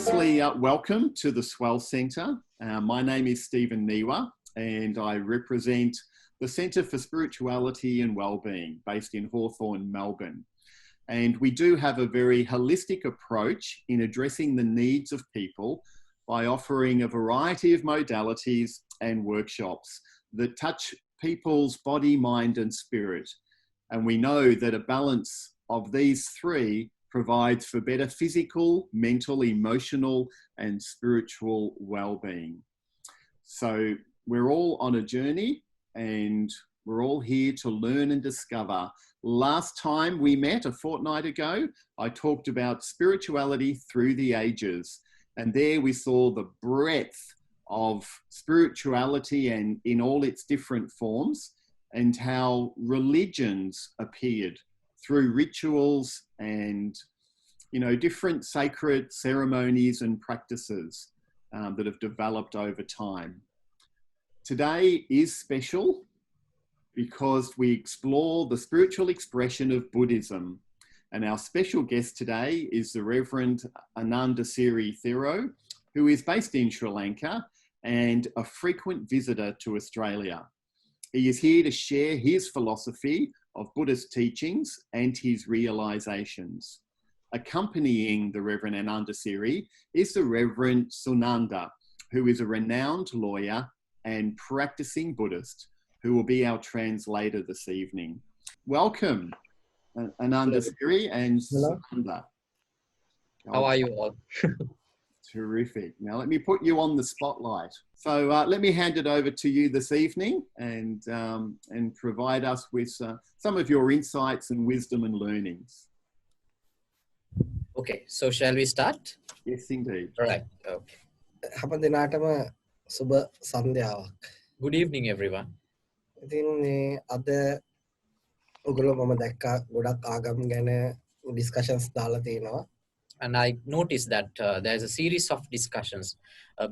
Firstly, welcome to the Swell Centre. My name is Stephen Niwa and I represent the Centre for Spirituality and Wellbeing based in Hawthorn, Melbourne. And we do have a very holistic approach in addressing the needs of people by offering a variety of modalities and workshops that touch people's body, mind and spirit. And we know that a balance of these three provides for better physical, mental, emotional and spiritual well-being. So we're all on a journey and we're all here to learn and discover. Last time we met a fortnight ago, I talked about spirituality through the ages. And there we saw the breadth of spirituality and in all its different forms and how religions appeared through rituals and, different sacred ceremonies and practices that have developed over time. Today is special because we explore the spiritual expression of Buddhism. And our special guest today is the Reverend Anandasiri Thero, who is based in Sri Lanka and a frequent visitor to Australia. He is here to share his philosophy of Buddhist teachings and his realizations. Accompanying the Reverend Anandasiri is the Reverend Sunanda, who is a renowned lawyer and practicing Buddhist, who will be our translator this evening. Welcome, Anandasiri and Sunanda. How are you all? Terrific. Now let me put you on the spotlight. So let me hand it over to you this evening and provide us with some of your insights and wisdom and learnings. Okay, so shall we start? Yes, indeed. All right. Okay. හැම දිනාටම සුබ සන්ධ්‍යාවක්. Good evening, everyone. ඉතින් අද ඔයගොල්ලෝ මම දැක්කා ගොඩක් ආගම් ගැන ඩිස්කෂන්ස් දාලා තියෙනවා. And I noticed that there's a series of discussions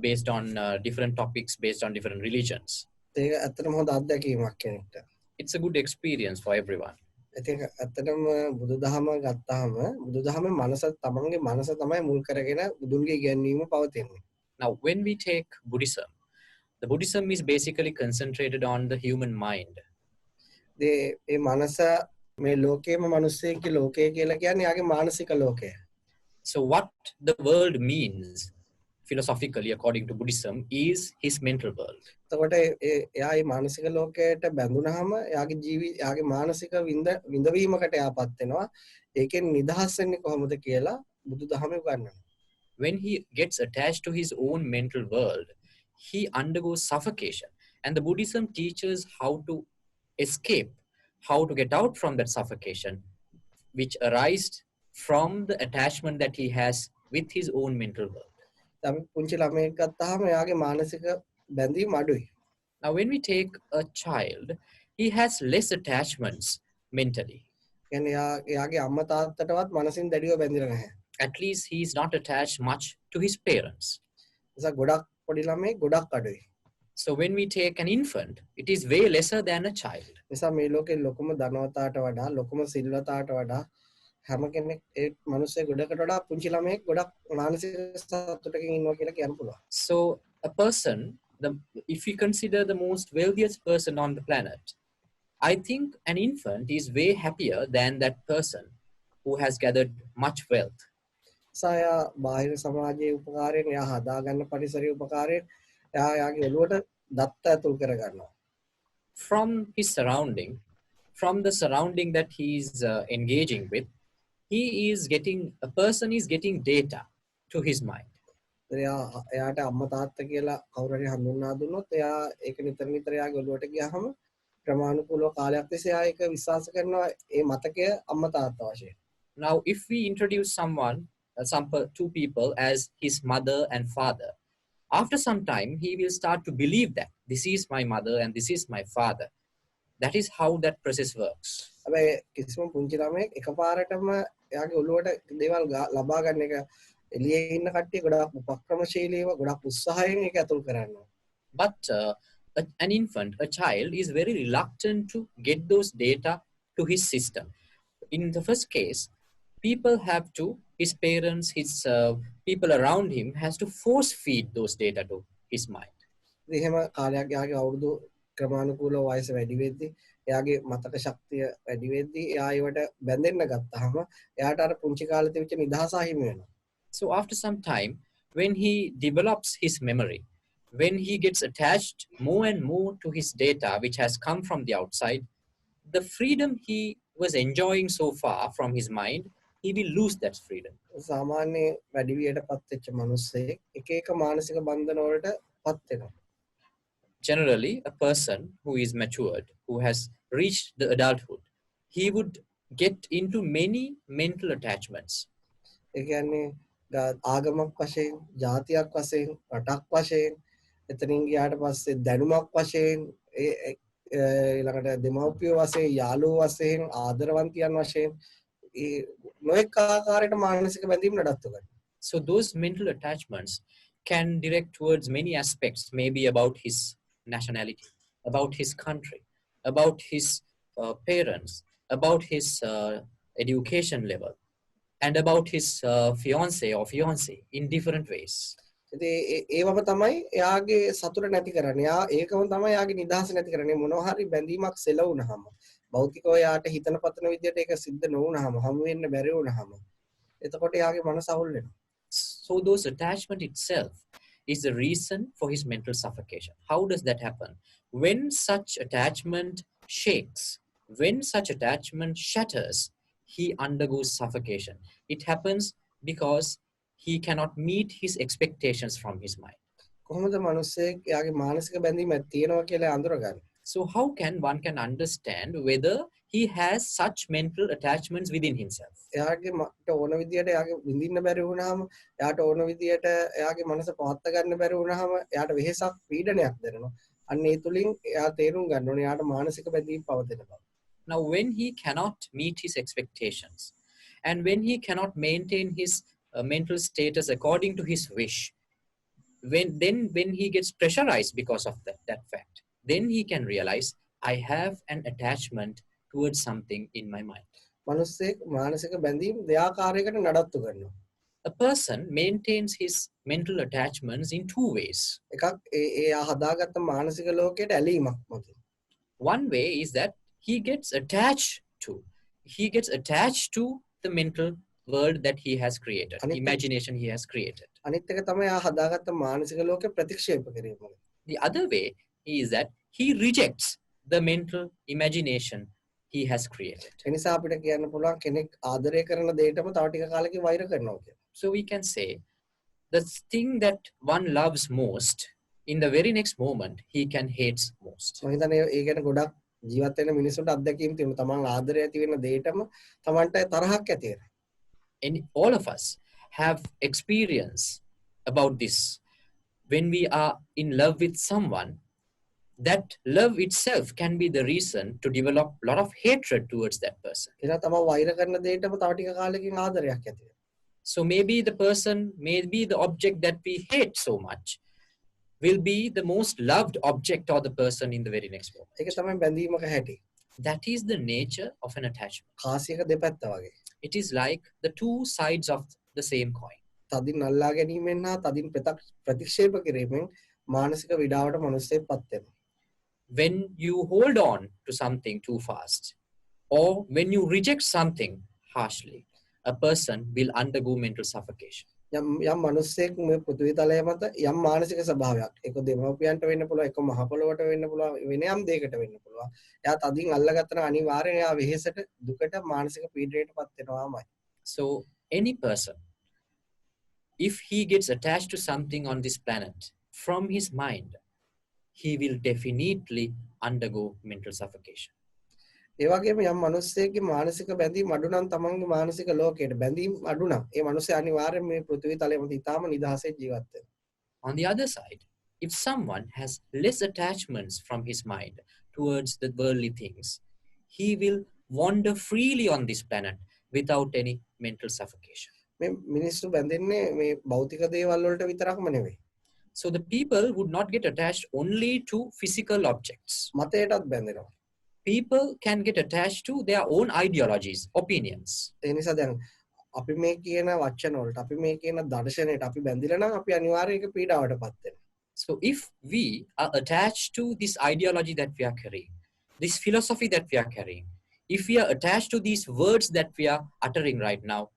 based on different topics, based on different religions. ඒක ඇත්තටම හොඳ අත්දැකීමක් කෙනෙක්ට. It's a good experience for everyone. ඉතින් ඇත්තටම බුදුදහම ගත්තාම බුදුදහමේ මනස තමන්ගේ මනස තමයි මුල් කරගෙන බුදුන්ගේ ඉගැන්වීම පවතින්නේ. Now, when we take Buddhism, the Buddhism is basically concentrated on the human mind. ඒ මනස මේ ලෝකයේම මිනිස්සෙක්ගේ ලෝකය කියලා කියන්නේ යාගේ මානසික ලෝකය. So what the world means philosophically according to Buddhism is his mental world. එතකොට එයා මේ මානසික ලෝකයට බැඳුනහම යාගේ මානසික විඳවීමකට යාපත් වෙනවා. ඒකෙන් නිදහස් වෙන්නේ කොහොමද කියලා බුදුදහමේ උගන්වනවා. When he gets attached to his own mental world, he undergoes suffocation. And the Buddhism teaches how to escape, how to get out from that suffocation, which arises from the attachment that he has with his own mental world. පුංචි ළමයෙක් ගත්තාම එයාගේ මානසික බැඳීම් අඩුයි. Now, when we take a child, he has less attachments mentally. කියන්නේ එයාගේ අම්මා තාත්තටවත් මනසින් දැඩිව බැඳිලා නැහැ. At least he is not attached much to his parents. නිසා ගොඩක් පොඩි ළමයෙක් ගොඩක් අඩුයි. So when we take an infant, it is way lesser than a child. නිසා මේ ලෝකේ ලොකුම ධනවතාට වඩා ලොකුම සිල්වතාට වඩා හැම කෙනෙක් ඒ මිනිස්සේ ගොඩකට වඩා පුංචි ළමයෙක් ගොඩක් මානසික සතුටකින් ඉන්නවා කියලා කියන්න පුළුවන්. So a person, if we consider the most wealthiest person on the planet, I think an infant is way happier than that person who has gathered much wealth. සාය බාහිර සමාජයේ උපකාරයෙන් එයා හදාගන්න පරිසරයේ උපකාරයෙන් එයා යාගේ ඔළුවට දත්ත ඇතුල් කරගන්නවා. From his surrounding, from the surrounding that he is engaging with, a person is getting data to his mind. එයාට අම්මා තාත්තා කියලා කවුරු හරි හඳුන්වා දුන්නොත් එයා ඒක නිතර නිතර එයාගේ ඔළුවට ගියාම ප්‍රමාණිකූලව කාලයක් තිස්සේ එයා ඒක විශ්වාස කරනවා ඒ මතකය අම්මා තාත්තා වශයෙන්. Now, if we introduce two people as his mother and father, after some time, he will start to believe that this is my mother and this is my father. That is how that process works. හැබැයි කිසිම පුංචි ළමයෙක් එකපාරටම එයාගේ ඔළුවට දේවල් ලබා ගන්න එක එළියේ ඉන්න කට්ටිය ගොඩක් උපක්‍රමශීලීව ගොඩක් උත්සාහයෙන් ඒක ඇතුල් කරනවා. But an infant, a child, is very reluctant to get those data to his system. In the first case, people have to his parents, his people around him has to force feed those data to his mind. ඉතින් එහෙම කාලයක් යාගේ අවුරුදු ක්‍රමානුකූලව වයස වැඩි වෙද්දී එයාගේ මතක ශක්තිය වැඩි වෙද්දී එයා ඒවට බැඳෙන්න ගත්තාම එයාට අර පුංචි කාලේ තිබිච්ච නිදහස අහිමි වෙනවා. So after some time, when he develops his memory, when he gets attached more and more to his data, which has come from the outside, the freedom he was enjoying so far from his mind, he will lose that freedom. සාමාන්‍ය වැඩි වියට පත් වෙච්ච මිනිස්සෙක් එක එක මානසික බන්ධන වලට පත් වෙනවා. Generally, a person who is matured, who has reached the adulthood, he would get into many mental attachments. ඒ කියන්නේ ආගමක් වශයෙන්, ජාතියක් වශයෙන්, රටක් වශයෙන්, එතනින් ගියාට පස්සේ දැනුමක් වශයෙන්, ඊළඟට දෙමව්පියෝ වශයෙන්, යාළුවෝ වශයෙන්, ආදරවන්තියන් වශයෙන් නොඑක ආකාරයට මානසික බැඳීම් නඩත්තු කරනවා. So those mental attachments can direct towards many aspects, maybe about his nationality, about his country, about his parents, about his education level, and about his fiance or fiancée in different ways. ඉතින් ඒවම තමයි එයාගේ සතුට නැති කරන්නේ. එයා ඒකම තමයි එයාගේ නිදහස නැති කරන්නේ. මොනවා හරි බැඳීමක් සෙලවුනහම භෞතිකව එයාට හිතන පතන විදියට ඒක සිද්ධ නොවුනහම හමු වෙන්න බැරි වුනහම එතකොට එයාගේ මනස අවුල් වෙනවා. So those attachment itself is the reason for his mental suffocation. How does that happen? When such attachment shakes, when such attachment shatters, he undergoes suffocation. It happens because he cannot meet his expectations from his mind. කොහොමද මිනිස්සෙක් එයාගේ මානසික බැඳීමක් තියෙනවා කියලා අඳුරගන්නේ? So how can one can understand whether he has such mental attachments within himself? එයාගේ මට ඕන විදියට එයාගේ විඳින්න බැරි වුණාම එයාට ඕන විදියට එයාගේ මනස පවත්ත ගන්න බැරි වුණාම එයාට වෙහෙසක් පීඩනයක් දැනෙනවා. අන්න ඒ තුලින් එයා තේරුම් ගන්න ඕනේ එයාට මානසික බැඳීම් පවතින බව. Now when he cannot meet his expectations and when he cannot maintain his mental status according to his wish, when he gets pressurized because of that fact, then he can realize I have an attachment towards something in my mind. මිනිස්සෙක් මානසික බැඳීම් දෙආකාරයකට නඩත්තු කරනවා. A person maintains his mental attachments in two ways. එකක් එයා හදාගත්ත මානසික ලෝකයට ඇලීමක් මතින්. One way is that he gets attached to the mental world that he has created, the imagination he has created. අනිත් එක තමයි එයා හදාගත්ත මානසික ලෝකේ ප්‍රතික්ෂේප කිරීම. The other way is that he rejects the mental imagination he has created. එනිසා අපිට කියන්න පුළුවන් කෙනෙක් ආදරය කරන දෙයටම තව ටික කාලෙකින් වෛර කරනවා කියලා. So we can say the thing that one loves most, in the very next moment he can hate most. මම හිතන්නේ ඒ ගැන ගොඩක් ජීවත් වෙන මිනිස්සුන්ට අත්දැකීම් තියෙනවා. තමන් ආදරය ඇති වෙන දෙයටම තමන්ට තරහක් ඇති වෙනවා. And all of us have experience about this. When we are in love with someone, that love itself can be the reason to develop a lot of hatred towards that person. එනවා තමන් වෛර කරන දෙයටම තව ටික කාලෙකින් ආදරයක් ඇති වෙනවා. So maybe the person, maybe the object that we hate so much will be the most loved object or the person in the very next moment. ඒක තමයි බැඳීමක හැටි. That is the nature of an attachment. කාසියක දෙපැත්ත වගේ. It is like the two sides of the same coin. තදින් අල්ලා ගැනීමෙන් හා තදින් ප්‍රතික්ෂේප කිරීමෙන් මානසික විඩාවට මිනිස්සෙක් පත් වෙනවා. When you hold on to something too fast, or when you reject something harshly, a person will undergo mental suffocation. යම් මිනිස්සෙක් මේ පෘථිවි තලය මත යම් මානසික ස්වභාවයක් ඒක දෙමව්පියන්ට වෙන්න පුළුවන් ඒක මහ පොළොවට වෙන්න පුළුවන් වෙන යම් දෙයකට වෙන්න පුළුවන්. එයා තදින් අල්ලගත්තන අනිවාර්යෙන් එයා වෙහෙසට දුකට මානසික පීඩනයට පත් වෙනවාමයි. So any person, if he gets attached to something on this planet from his mind, he will definitely undergo mental suffocation. ඒ වගේම යම් මිනිස්සෙක්ගේ මානසික බැඳීම් අඩු නම් තමන්ගේ මානසික ලෝකයට බැඳීම් අඩු නම් ඒ මිනිස්සයා අනිවාර්යෙන් මේ පෘථිවි තලයේ මත ඉතාම නිදහසේ ජීවත් වෙනවා. On the other side, if someone has less attachments from his mind towards the worldly things, he will wander freely on this planet without any mental suffocation. මේ මිනිස්සු බැඳෙන්නේ මේ භෞතික දේවල් වලට විතරක්ම නෙවෙයි. So the people would not get attached only to physical objects. මතයටත් බැඳෙනවා. People can get attached to their own ideologies, opinions. ඒ නිසා දැන් අපි මේ කියන වචන වලට අපි මේ කියන දර්ශනයට අපි බැඳිලා නම් අපි අනිවාර්යයෙන් ඒක පීඩාවටපත් වෙනවා. So if we are attached to this ideology that we are carrying, this philosophy that we are carrying, if we are attached to these words that we are uttering right now,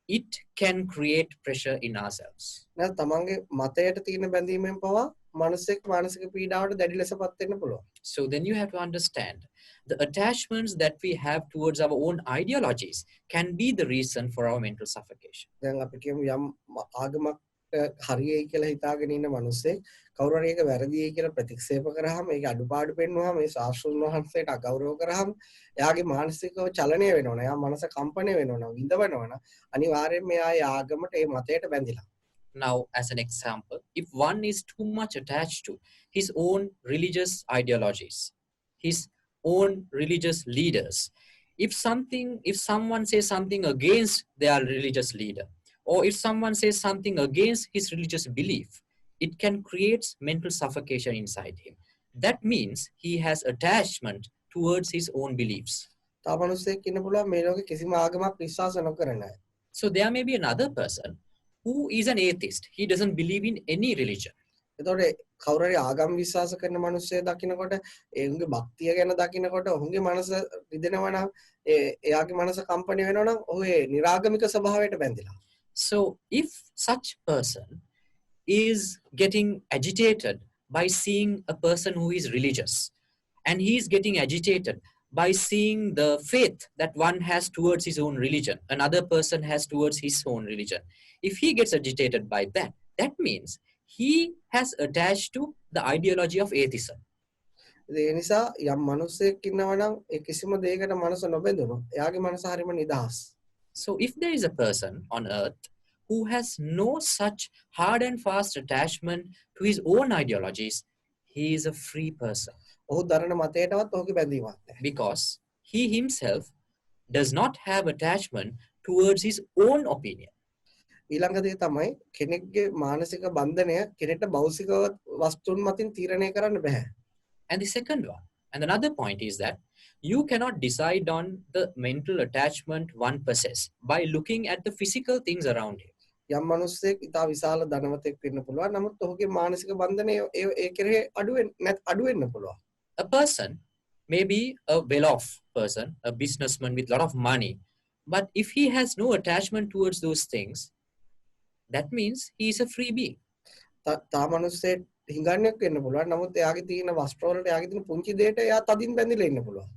it can create pressure in ourselves. නැත්නම් තමන්ගේ මතයට තියෙන බැඳීමෙන් පවා මානසික පීඩාවට දැඩි ලෙසපත් වෙන්න පුළුවන්. So then you have to understand the attachments that we have towards our own ideologies can be the reason for our mental suffocation. දැන් අපි කියමු යම් ආගමක් හරියයි කියලා හිතාගෙන ඉන්න මිනිස්සෙක් කවුරු හරි ඒක වැරදියි කියලා ප්‍රතික්ෂේප කරාම ඒක අඩුපාඩු පෙන්වුවාම මේ ශාස්ත්‍රඥ වහන්සේට අගෞරව කරාම එයාගේ මානසිකව චලනය වෙනවනේ. එයා මනස කම්පණය වෙනවනේ, විඳවනවනේ. අනිවාර්යයෙන්ම එයා ඒ ආගමට ඒ මතයට බැඳිලා. Now, as an example, if one is too much attached to his own religious ideologies, his own religious leaders, if someone says something against their religious leader, or if someone says something against his religious belief, it can create mental suffocation inside him. That means he has attachment towards his own beliefs. තව මිනිස්සෙක් ඉන්න පුළුවන් මේ ලෝකේ කිසිම ආගමක් විශ්වාස නොකරන අය. So there may be another person who is an atheist. He doesn't believe in any religion. එතකොට කවුරු හරි ආගම් විශ්වාස කරන මිනිස්සෙක් දකින්නකොට ඒ උන්ගේ භක්තිය ගැන දකින්නකොට ඔහුගේ මනස රිදෙනවා නම් එයාගේ මනස කම්පණය වෙනවා නම් ඔහු ඒ නිරාගමික ස්වභාවයට බැඳිලා. So if such person is getting agitated by seeing a person who is religious, and he is getting agitated by seeing the faith that one has towards his own religion, another person has towards his own religion, if he gets agitated by that, that means he has attached to the ideology of atheism. ඒ නිසා යම් මිනිස්සෙක් ඉන්නවා නම් ඒ කිසිම දෙයකට මනස නොබැඳුනොත් එයාගේ මනස හරිම නිදහස්. So if there is a person on earth who has no such hard and fast attachment to his own ideologies, he is a free person. ඔහු දරන මතයටවත් ඔහුගේ බැඳීමක් නැහැ. Because he himself does not have attachment towards his own opinion. ඊළඟ දේ තමයි කෙනෙක්ගේ මානසික බන්ධනය කෙනෙක්ට භෞතික වස්තුන් මතින් තීරණය කරන්න බෑ. And the second one, and another point is that you cannot decide on the mental attachment one possesses by looking at the physical things around him. යම් මිනිස්සෙක් ඉතා විශාල ධනවතෙක් වෙන්න පුළුවන්. නමුත් ඔහුගේ මානසික බන්ධනය ඒ කෙරෙහි අඩු වෙන්න පුළුවන්. A person may be a well-off person, a businessman with a lot of money, but if he has no attachment towards those things, that means he is a free being. තා මිනිස්සෙක් හිඟන්නේක් වෙන්න පුළුවන්. නමුත් එයාගේ තියෙන වස්ත්‍ර වලට එයාගේ තියෙන පුංචි දෙයට එයා තදින් බැඳිලා ඉන්න පුළුවන්.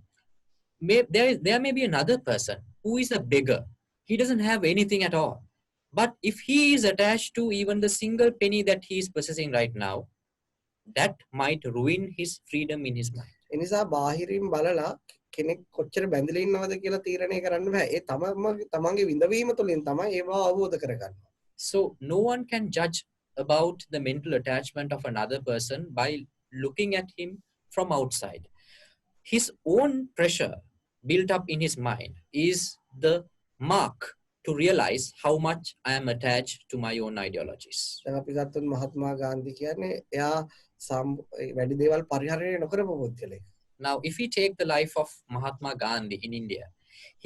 There may be another person who is a beggar. He doesn't have anything at all. But if he is attached to even the single penny that he is possessing right now, that might ruin his freedom in his mind. ඒ නිසා බාහිරින් බලලා කෙනෙක් කොච්චර බැඳිලා ඉන්නවද කියලා තීරණය කරන්න බෑ. ඒ තමන්ගේ විඳවීම තුළින් තමයි ඒව අවබෝධ කරගන්න. So no one can judge about the mental attachment of another person by looking at him from outside. His own pressure built up in his mind is the mark to realize how much I am attached to my own ideologies. දැන් අපි ගත්තොත් මහත්මා ගාන්ධි කියන්නේ එයා වැඩි දේවල් පරිහරණය නොකරපු පුද්ගලෙක්. Now, if we take the life of Mahatma Gandhi in India,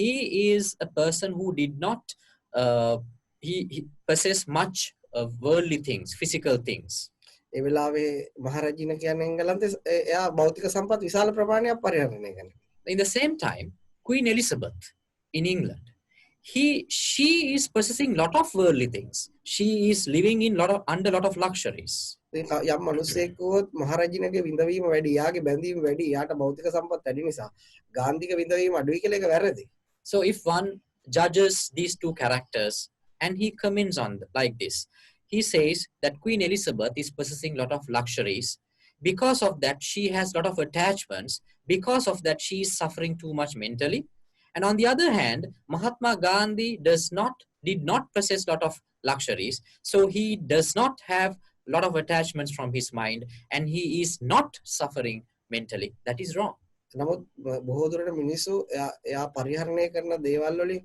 he is a person who did not he possess much of worldly things, physical things. ඒ වෙලාවේ මහරජින කියන්නේ එංගලන්තේ එයා භෞතික සම්පත් විශාල ප්‍රමාණයක් පරිහරණය කරනවා. In the same time, Queen Elizabeth in England, she is possessing lot of worldly things. She is living in under lot of luxuries. යම් මිනිසෙකුත් මහරජිනගේ විඳවීම වැඩි, යාගේ බැඳීම වැඩි, යාට භෞතික සම්පත් වැඩි නිසා ගාන්ධික විඳවීම අඩුයි කියලා එක වැරදි. So if one judges these two characters and he comments on like this, he says that Queen Elizabeth is possessing lot of luxuries. Because of that, she has lot of attachments. Because of that, she is suffering too much mentally. And on the other hand, Mahatma Gandhi did not possess lot of luxuries. So he does not have lot of attachments from his mind, and he is not suffering mentally. That is wrong. නමුත් බොහෝ දුරට මිනිස්සු එයා පරිහරණය කරන දේවල් වලින්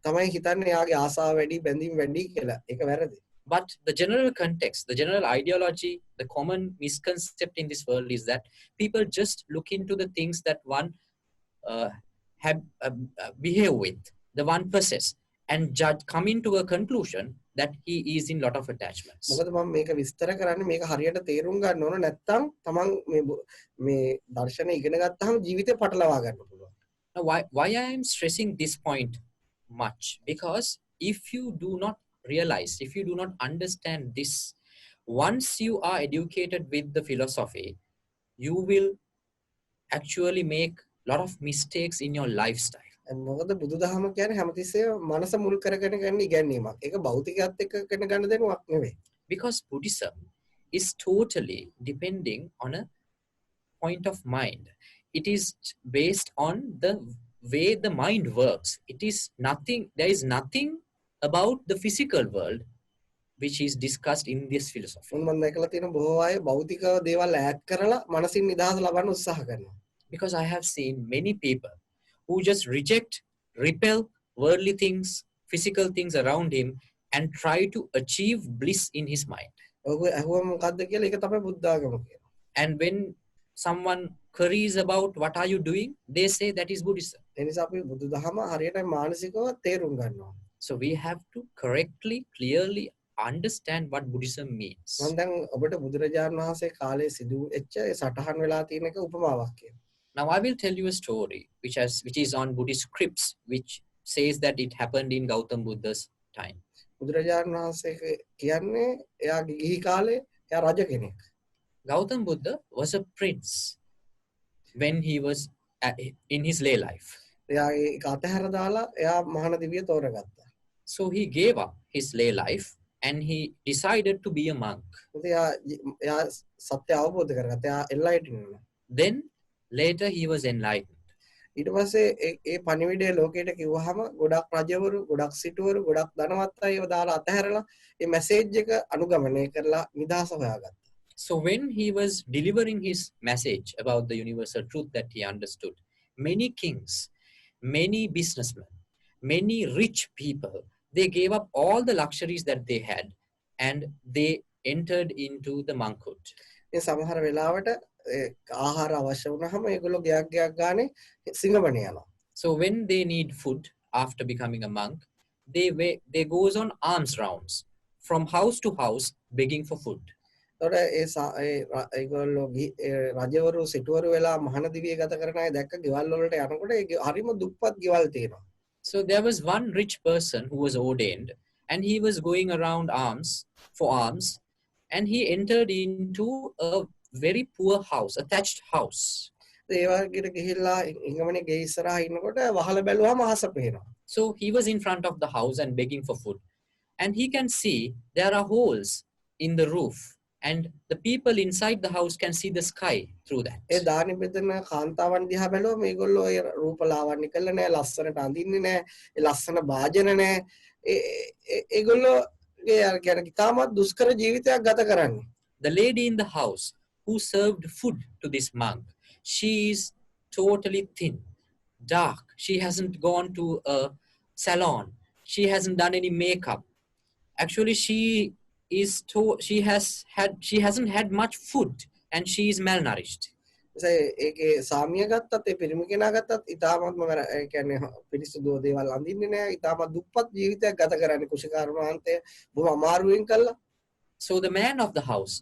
තමයි හිතන්නේ එයාගේ ආසාව වැඩි, බැඳීම් වැඩි කියලා. ඒක වැරදි. But the general context, the general ideology, the common misconception in this world is that people just look into the things that one behave with, the one possess, and judge, coming to a conclusion that he is in lot of attachments. මොකද මම මේක විස්තර කරන්නේ මේක හරියට තේරුම් ගන්න ඕන නැත්නම් තමන් මේ දර්ශනය ඉගෙන ගත්තාම ජීවිතේ පටලවා ගන්න පුළුවන්. Now, why I am stressing this point much? Because if you do not realize, if you do not understand this, once you are educated with the philosophy, you will actually make a lot of mistakes in your lifestyle. මොකද බුදුදහම කියන්නේ හැමතිස්සෙම මනස මුල් කරගෙන ගන්න ඉගැන්වීමක්. ඒක භෞතිකයත් එක්ක කරන ගන්න දෙනුවක් නෙවෙයි. Because Buddhism is totally depending on a point of mind. It is based on the way the mind works. It is nothing, there is nothing about the physical world which is discussed in this philosophy. මම දැකලා තියෙන බොහෝ අය භෞතික දේවල් add කරලා මනසින් නිදහස ලබන්න උත්සාහ කරනවා. Because I have seen many people who just reject, repel worldly things, physical things around him and try to achieve bliss in his mind. ඔය අහුවම මොකද්ද කියලා ඒක තමයි බුද්ධාගම කියන්නේ. And when someone queries about what are you doing, they say that is Buddhism. ඒ නිසා අපි බුදුදහම හරියට මානසිකව තේරුම් ගන්නවා. So we have to correctly, clearly understand what Buddhism means. මම දැන් ඔබට බුදුරජාණන් වහන්සේ කාලේ සිදු වෙච්ච ඒ සටහන් වෙලා තියෙන එක උපමාවක් කියනවා. Now I will tell you a story which is on Buddhist scripts, which says that it happened in Gautam Buddha's time. බුදුරජාණන් වහන්සේ කියන්නේ එයාගේ ගිහි කාලේ එයා රජ කෙනෙක්. Gautam Buddha was a prince when he was in his lay life. එයාගේ ඒක අතහැර දාලා එයා මහාන දිවිය තෝරගත්තා. So he gave up his lay life and he decided to be a monk. එයා සත්‍ය අවබෝධ කරගත්තා. එයා enlightened වුණා. Then later he was enlightened. ඊට පස්සේ ඒ පණිවිඩය ලෝකයට කිව්වහම ගොඩක් රජවරු, ගොඩක් සිටුවරු, ගොඩක් ධනවත් අය ඒව දාලා අතහැරලා ඒ මැසේජ් එක අනුගමනය කරලා නිදහස හොයාගත්තා. So when he was delivering his message about the universal truth that he understood, many kings, many businessmen, many rich people, they gave up all the luxuries that they had and they entered into the monkhood. මේ සමහර වෙලාවට ආහාර අවශ්‍ය වුණාම ඒගොල්ලෝ ගයක් ගානේ සිංගමණ යනවා. So when they need food after becoming a monk, they goes on alms rounds from house to house begging for food. ඒගොල්ලෝ රජවරු සිටුවරු වෙලා මහාන දිවිය ගත කරන අය දැක්ක ගෙවල් වලට යනකොට ඒ හරිම දුප්පත් ගෙවල් තියෙනවා. So there was one rich person who was ordained and he was going around for alms, and he entered into a very poor house, a thatched house. ඒ වගේ ගිහිල්ලා ඉංගමනේ ගේ ඉස්සරහා ඉන්නකොට වහල බැලුවාම අහස පේනවා. So he was in front of the house and begging for food, and he can see there are holes in the roof, and the people inside the house can see the sky through that. ඒ දානි බෙදන කාන්තාවන් දිහා බැලුවා මේගොල්ලෝ ඒ රූප ලාවන්‍ය කළා නෑ, ලස්සනට අඳින්නේ නෑ, ඒ ලස්සන භාජන නෑ. ඒගොල්ලෝ කියන්නේ තාමත් දුෂ්කර ජීවිතයක් ගත කරන්නේ. The lady in the house who served food to this monk, she is totally thin, dark. She hasn't gone to a salon. She hasn't done any makeup. Actually, she hasn't had much food and she is malnourished. ඒකේ සාමිය ගත්තත් ඒ පිරිමි කෙනා ගත්තත් ඉතාමත්ම කියන්නේ පිරිසිදු දේවල් අඳින්නේ නැහැ. ඉතාමත් දුප්පත් ජීවිතයක් ගත කරන්නේ කුෂිකාරුණාන්තය බොහොම අමාරුවෙන් කළා. So the man of the house,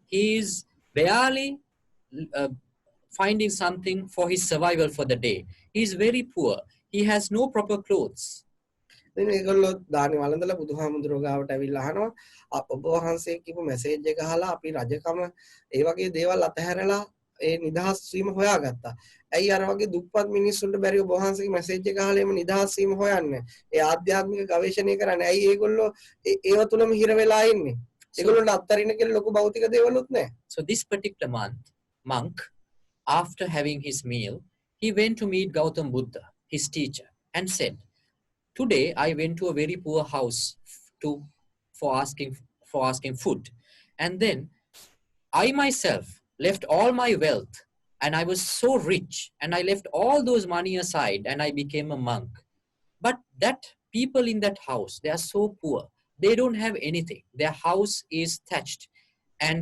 he is barely finding something for his survival for the day. He is very poor. He has no proper clothes. ඉතින් ඒගොල්ලෝ දානි වළඳලා බුදුහාමුදුරුවෝ ගාවට ඇවිල්ලා අහනවා ඔබ වහන්සේ කියපු මැසේජ් එක අහලා අපි රජකම ඒ වගේ දේවල් අතහැරලා ඒ නිදහස් වීම හොයාගත්තා. ඇයි අර වගේ දුප්පත් මිනිස්සුන්ට බැරි ඔබ වහන්සේගේ මැසේජ් එක අහලා එම නිදහස් වීම හොයන්නේ? ඒ ආධ්‍යාත්මික ගවේෂණය කරන්නේ. ඇයි ඒගොල්ලෝ ඒව තුලම හිර වෙලා ඉන්නේ? ඒගොල්ලන්ට අත්තරින්න කියලා ලොකු භෞතික දේවලුත් නැහැ. So this particular monk, after having his meal, he went to meet Gautam Buddha, his teacher, and said, "Today I went to a very poor house for asking food, and then I myself left all my wealth, and I was so rich, and I left all those money aside, and I became a monk. But that people in that house, they are so poor. They don't have anything. Their house is thatched, and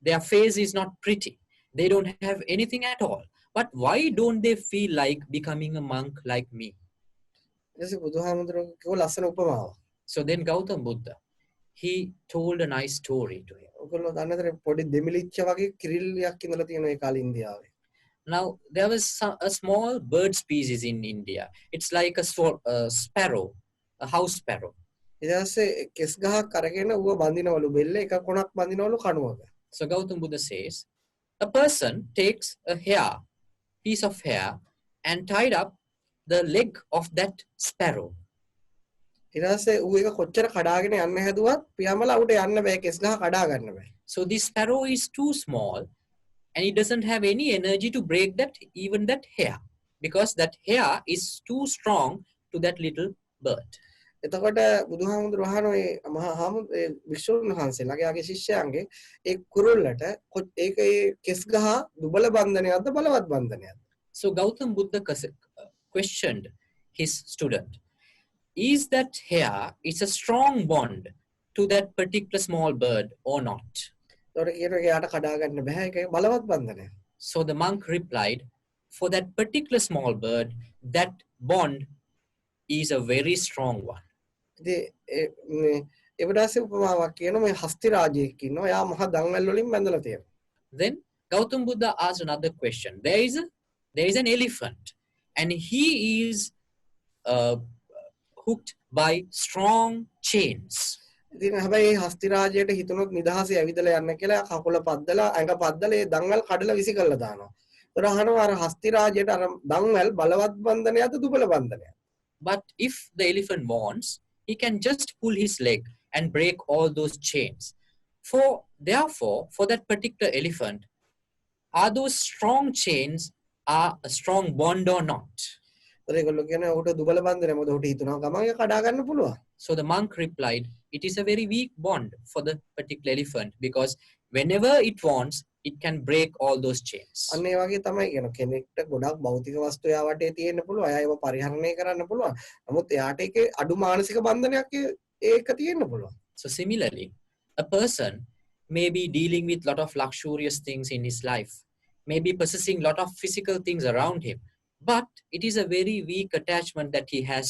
their face is not pretty. They don't have anything at all. But why don't they feel like becoming a monk like me?" ඊට බුදුහාමුදුරුවෝ කිව්ව ලස්සන උපමාවක්. So then Gautam Buddha, he told a nice story to him. ඔයගොල්ලෝ දන්නද පොඩි දෙමිලිච්ච වගේ කිරිල්ලියක් ඉඳලා තියෙනවා ඒ කාලේ ඉන්දියාවේ. Now, there was a small bird species in India. It's like a sparrow, a house sparrow. ඊට පස්සේ කෙස් ගහක් අරගෙන ඌව බඳිනවලු බෙල්ල එක කොනක් බඳිනවලු කණුවක. So Gautam Buddha says, a person takes a piece of hair and tied up the leg of that sparrow. ඊට පස්සේ ඌ එක කොච්චර කඩාගෙන යන්න හැදුවත් පියාඹලා උට යන්න බෑ කෙස් ගහ කඩා ගන්න බෑ. So this sparrow is too small and it doesn't have any energy to break even that hair, because that hair is too strong to that little bird. එතකොට බුදුහාමුදුරුවෝ අහන ඒ මහා වික්ෂුන් වහන්සේලාගේ ආගේ ශිෂ්‍යයන්ගේ ඒ කුරුල්ලට ඒක ඒ කෙස් ගහ දුබල බන්ධනයක්ද බලවත් බන්ධනයක්ද? So Gautam Buddha questioned his student, is that hair is a strong bond to that particular small bird or not? ඒතකොට කියනවා එයාට කඩා ගන්න බෑ ඒක බලවත් බන්ධනයක්. So the monk replied, for that particular small bird, that bond is a very strong one. ඉතින් ඒ වඩාසේ උපමාවක් කියනවා මේ හස්ති රාජයෙක් ඉන්නවා එයා මහා දන්වැල් වලින් බැඳලා තියෙනවා. Then Gautam Buddha asked another question. There is an elephant and he is hooked by strong chains. ඉතින් හැබැයි හස්ති රාජයට හිතුනොත් නිදහසේ ඇවිදලා යන්න කියලා කකුල පද්දලා ඇඟ පද්දලා ඒ දන්වැල් කඩලා විසි කරලා දානවා. ඒතර අහනවා අර හස්ති රාජයට අර දන්වැල් බලවත් බන්ධනයක්ද දුබල බන්ධනයක්ද? But if the elephant wants, he can just pull his leg and break all those chains. Therefore, for that particular elephant, are those strong chains are a strong bond or not? ඒගොල්ලෝ කියනවා උට දුබල බන්ධනය මොකද උට හිතනවා ගමන් ඒක කඩා ගන්න පුළුවන්. So the monk replied, it is a very weak bond for the particular elephant, because whenever it wants, it can break all those chains. අන්න ඒ වගේ තමයි කියනවා කෙනෙක්ට ගොඩක් භෞතික වස්තු යා වටේ තියෙන්න පුළුවන්. එයා ඒව පරිහරණය කරන්න පුළුවන්. නමුත් එයාට ඒකේ අඩු මානසික බන්ධනයක් ඒක තියෙන්න පුළුවන්. So similarly, a person may be dealing with lot of luxurious things in his life, may be possessing lot of physical things around him, but it is a very weak attachment that he has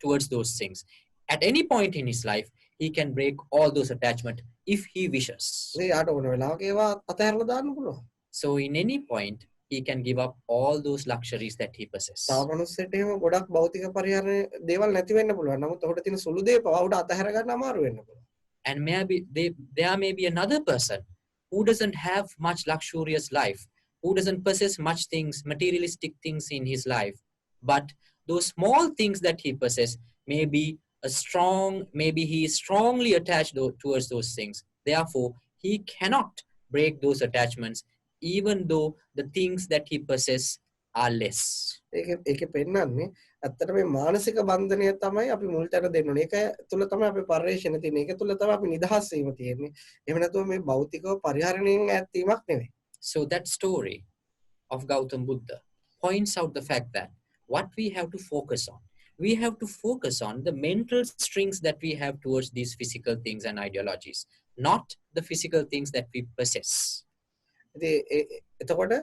towards those things. At any point in his life, he can break all those attachments if he wishes. එයාට ඕන වෙලාවක ඒවා අතහැරලා දාන්න පුළුවන්. So in any point, he can give up all those luxuries that he possesses. තව මිනිස්සෙට එහෙම ගොඩක් භෞතික පරිහරණ දේවල් නැති වෙන්න පුළුවන්. නමුත් ඔහුට තියෙන සුළු දේ පවා උට අතහැර ගන්න අමාරු වෙන්න පුළුවන්. And there may be another person who doesn't have much luxurious life, who doesn't possess much things, materialistic things in his life, but those small things that he possesses maybe he is strongly attached towards those things. Therefore, he cannot break those attachments, even though the things that he possesses are less. ඒකේ පෙන්නන්නේ ඇත්තට මේ මානසික බන්ධනය තමයි අපි මුල් තැන දෙන්න ඕනේ. ඒක තුල තමයි අපි පරිශ්‍රණය තියෙන්නේ. ඒක තුල තමයි අපි නිදහස් වීම තියෙන්නේ. එහෙම නැතුව මේ භෞතිකව පරිහරණයෙන් ඈත් වීමක් නෙවෙයි. So that story of Gautam Buddha points out the fact that what we have to focus on, we have to focus on the mental strings that we have towards these physical things and ideologies, not the physical things that we possess. එතකොට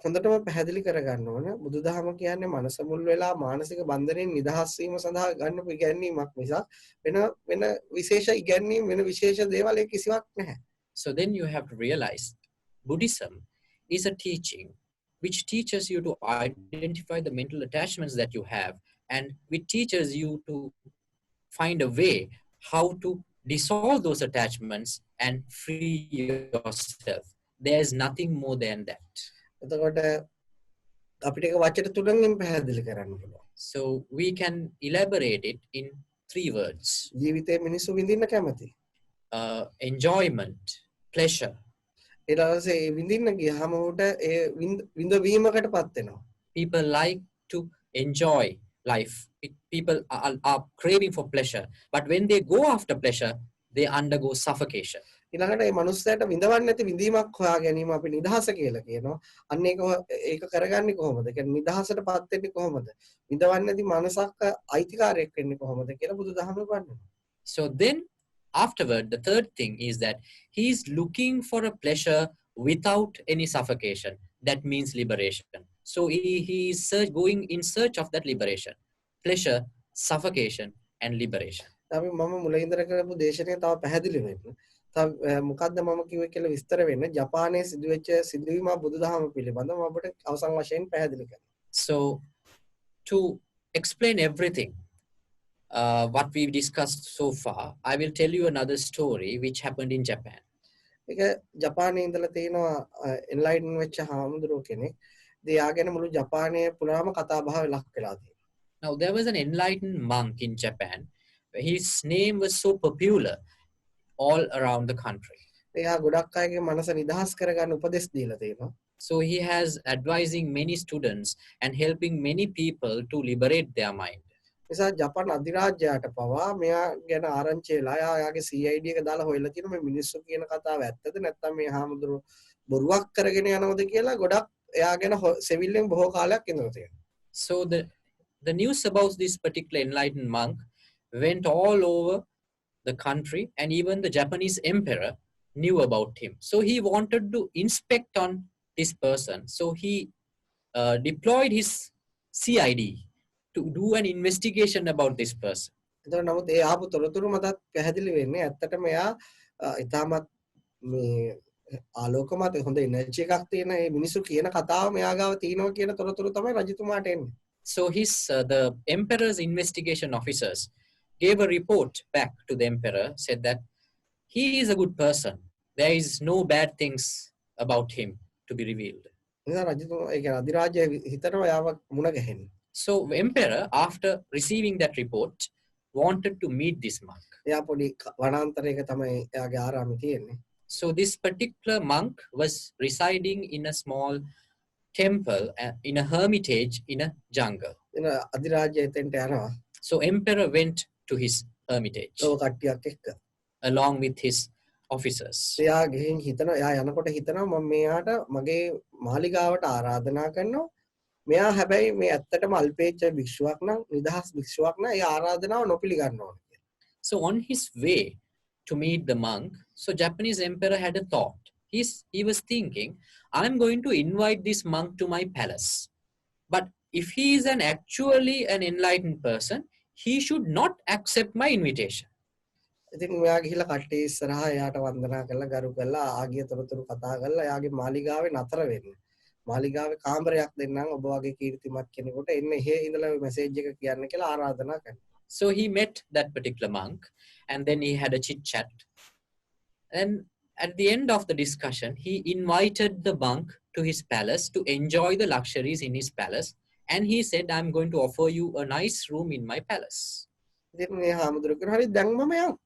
හොඳටම පැහැදිලි කරගන්න ඕන බුදුදහම කියන්නේ මනස මුල් වෙලා මානසික බන්ධනයෙන් නිදහස් වීම සඳහා ගන්න ඉගැන්වීමක් මිසක් වෙන විශේෂ ඉගැන්වීම් වෙන විශේෂ දේවල් ඒ කිසිවක් නැහැ. So then you have to realize Buddhism is a teaching which teaches you to identify the mental attachments that you have, and which teaches you to find a way how to dissolve those attachments and free yourself. There is nothing more than that. එතකොට අපිට ඒක වචන තුනකින් පැහැදිලි කරන්න පුළුවන්. So we can elaborate it in 3 words. ජීවිතේ මිනිස්සු විඳින්න කැමති. Enjoyment, pleasure. ඊට පස්සේ ඒ විඳින්න ගියාම උට ඒ විඳවීමකටපත් වෙනවා. People like to enjoy life. People are craving for pleasure, but when they go after pleasure, they undergo suffocation. ඊළඟට මේ මනුස්සයාට විඳවන්න නැති විඳීමක් හොයා ගැනීම අපි නිදහස කියලා කියනවා. අන්න ඒක කරගන්නේ කොහොමද? කියන්නේ නිදහසටපත් වෙන්නේ කොහොමද? විඳවන්න නැති මනසක් අයිතිකාරයක් වෙන්නේ කොහොමද කියලා බුදුදහමේ වර්ණනා. So then afterward, the third thing is that he is looking for a pleasure without any suffocation. That means liberation. So he is going in search of that liberation. pleasure, suffocation, and liberation. අපි මම මුලින්දර කරපු දේශනය තව පැහැදිලි වෙන්න. තව මොකද්ද මම කිව්වේ කියලා විස්තර වෙන්න ජපානයේ සිදුවෙච්ච සිදුවීම බුදුදහම පිළිබඳව මම ඔබට අවසන් වශයෙන් පැහැදිලි කරනවා. So, to explain everything, what we've discussed so far, I will tell you another story which happened in Japan. ඒක ජපානයේ ඉඳලා තියෙනවා එන්ලයිටන් වෙච්ච හාමුදුරුවෝ කෙනෙක්. ඉතින් යාගෙන මුළු ජපානයේ පුරාම කතා බහ ලක් වෙලා තියෙනවා. Now, there was an enlightened monk in Japan. His name was so popular all around the country. එයා ගොඩක් අයගේ මනස නිදහස් කරගන්න උපදෙස් දීලා තියෙනවා. So he has advising many students and helping many people to liberate their mind. නිසා ජපාන් අධිරාජ්‍යයට පවා මෙයා ගැන ආරංචි වෙලා එයාගේ CID එක දාලා හොයලා තියෙනවා මේ මිනිස්සු කියන කතාව ඇත්තද නැත්නම් මේ හාමුදුරුවෝ බොරුවක් කරගෙන යනවද කියලා ගොඩක් එයා ගැන සෙවිල්ලෙන් බොහෝ කාලයක් ඉඳලා තියෙනවා. So the news about this particular enlightened monk went all over the country, and even the Japanese emperor knew about him. So he wanted to inspect on this person. So he deployed his CID to do an investigation about this person. එතකොට නමුත් ඒ ආපු තොරතුරු මතත් පැහැදිලි වෙන්නේ ඇත්තටම එයා ඉතාමත් මේ ආලෝකමත් හොඳ එනර්ජි එකක් තියෙන මේ මිනිස්සු කියන කතාව මෙයා ගාව තියෙනවා කියන තොරතුරු තමයි රජතුමාට එන්නේ. So the emperor's investigation officers gave a report back to the emperor, said that he is a good person. There is no bad things about him to be revealed. නිසා රජතුමා ඒ කියන්නේ අධිරාජ්‍ය හිතනවා එයාව මුණ ගැහෙන්න. So the emperor, after receiving that report, wanted to meet this monk. එයා පොඩි වනාන්තරයක තමයි එයාගේ ආරාමය තියෙන්නේ. So this particular monk was residing in a small temple, in a hermitage in a jungle. එන අධිරාජ්‍ය එතෙන්ට යනවා. So emperor went to his hermitage ලෝක කට්ටියක් එක්ක. along with his officers. එයා ගිහින් හිතනවා එයා යනකොට හිතනවා මම මෙයාට මගේ මාලිගාවට ආරාධනා කරනවා. මෙයා හැබැයි මේ ඇත්තටම අල්පේච්ඡ භික්ෂුවක් නම් නිදහස් භික්ෂුවක් නම් ඒ ආරාධනාව නොපිළිගන්නවා කියලා. So on his way to meet the monk, so Japanese emperor had a thought. He was thinking, I'm going to invite this monk to my palace. But if he is actually an enlightened person, he should not accept my invitation. ඉතින් මෙයා ගිහිල්ලා කට්ටිය ඉස්සරහා එයාට වන්දනා කරලා ගරු කරලා ආගිය තොරතුරු කතා කරලා එයාගේ මාලිගාවේ නතර වෙන්න. මාලිගාවේ කාමරයක් දෙන්නම් ඔබ වගේ කීර්තිමත් කෙනෙකුට එන්න එහෙ ඉඳලා මෙසේජ් එක කියන්න කියලා ආරාධනා කරනවා. So he met that particular monk, and then he had a chit chat. And at the end of the discussion, he invited the monk to his palace to enjoy the luxuries in his palace. And he said, I'm going to offer you a nice room in my palace. ඉතින් මේ හාමුදුරුවෝ කියනවා හරි දැන් මම යනවා.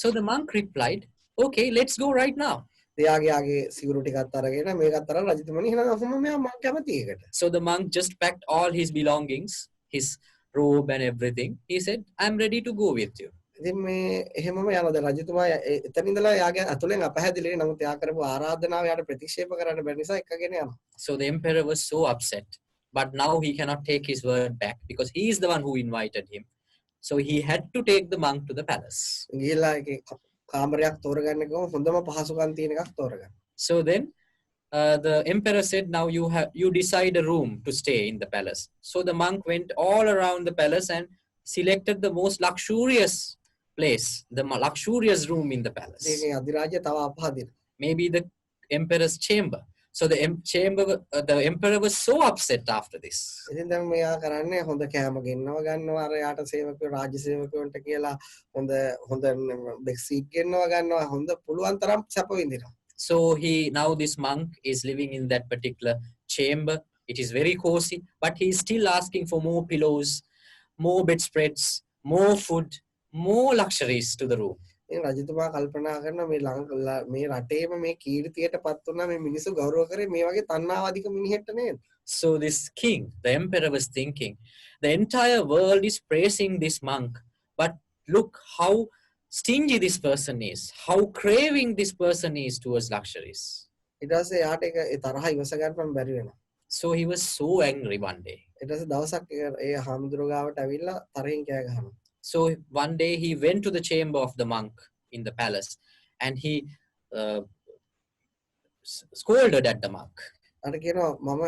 So the monk replied, okay, let's go right now. එයාගේ සිවුරු ටිකත් අරගෙන මේකත් අරන් රජතුමනි එහෙනම් අපම මම කැමති එකට. So the monk just packed all his belongings, his robe and everything. He said, I'm ready to go with you. ඉතින් මේ එහෙමම යනවා. දැන් රජතුමා එතන ඉඳලා එයාගේ අතුලෙන් අපහැදිලි නමුත් එයා කරපු ආරාධනාව එයාට ප්‍රතික්ෂේප කරන්න බැරි නිසා එක්කගෙන යනවා. So the emperor was so upset, but now he cannot take his word back because he is the one who invited him. So he had to take the monk to the palace. ගිහිල්ලා ඒකේ කාමරයක් තෝරගන්න ගිහම හොඳම පහසුකම් තියෙන එකක් තෝරගන්න. So then the emperor said, now you decide a room to stay in the palace. So the monk went all around the palace and selected the most luxurious place, the luxurious room in the palace. ඒකේ අධිරාජ්‍ය තව අපහදින. Maybe the emperor's chamber. So the emperor was so upset after this. ඉතින් දැන් මෙයා කරන්නේ හොඳ කෑම ගෙන්නව ගන්නවා අර යාට සේවකයෝ රාජ්‍ය සේවකයන්ට කියලා හොඳ බෙක්සීට් ගෙන්නව ගන්නවා හොඳ පුළුවන් තරම් සැප විඳිනවා. So now this monk is living in that particular chamber. It is very cozy, but he is still asking for more pillows, more bedspreads, more food, more luxuries to the room. ඉතින් රජතුමා කල්පනා කරනවා මේ රටේම මේ කීර්තියට පත් වුණා මේ මිනිස්සු ගෞරව කරේ මේ වගේ තණ්හාවාදික මිනිහෙක්ට නේද? So this king, the emperor, was thinking, the entire world is praising this monk, but look how stingy this person is, how craving this person is towards luxuries. ඊට පස්සේ යාට ඒක ඒ තරහ ඉවස ගන්න බැරි වෙනවා. So he was so angry one day. ඊට පස්සේ දවසක් ඒ හාමුදුරුවෝ ගාවට ඇවිල්ලා තරහින් කෑ ගහනවා. So one day he went to the chamber of the monk in the palace and he scolded at the monk. අර කියනවා මම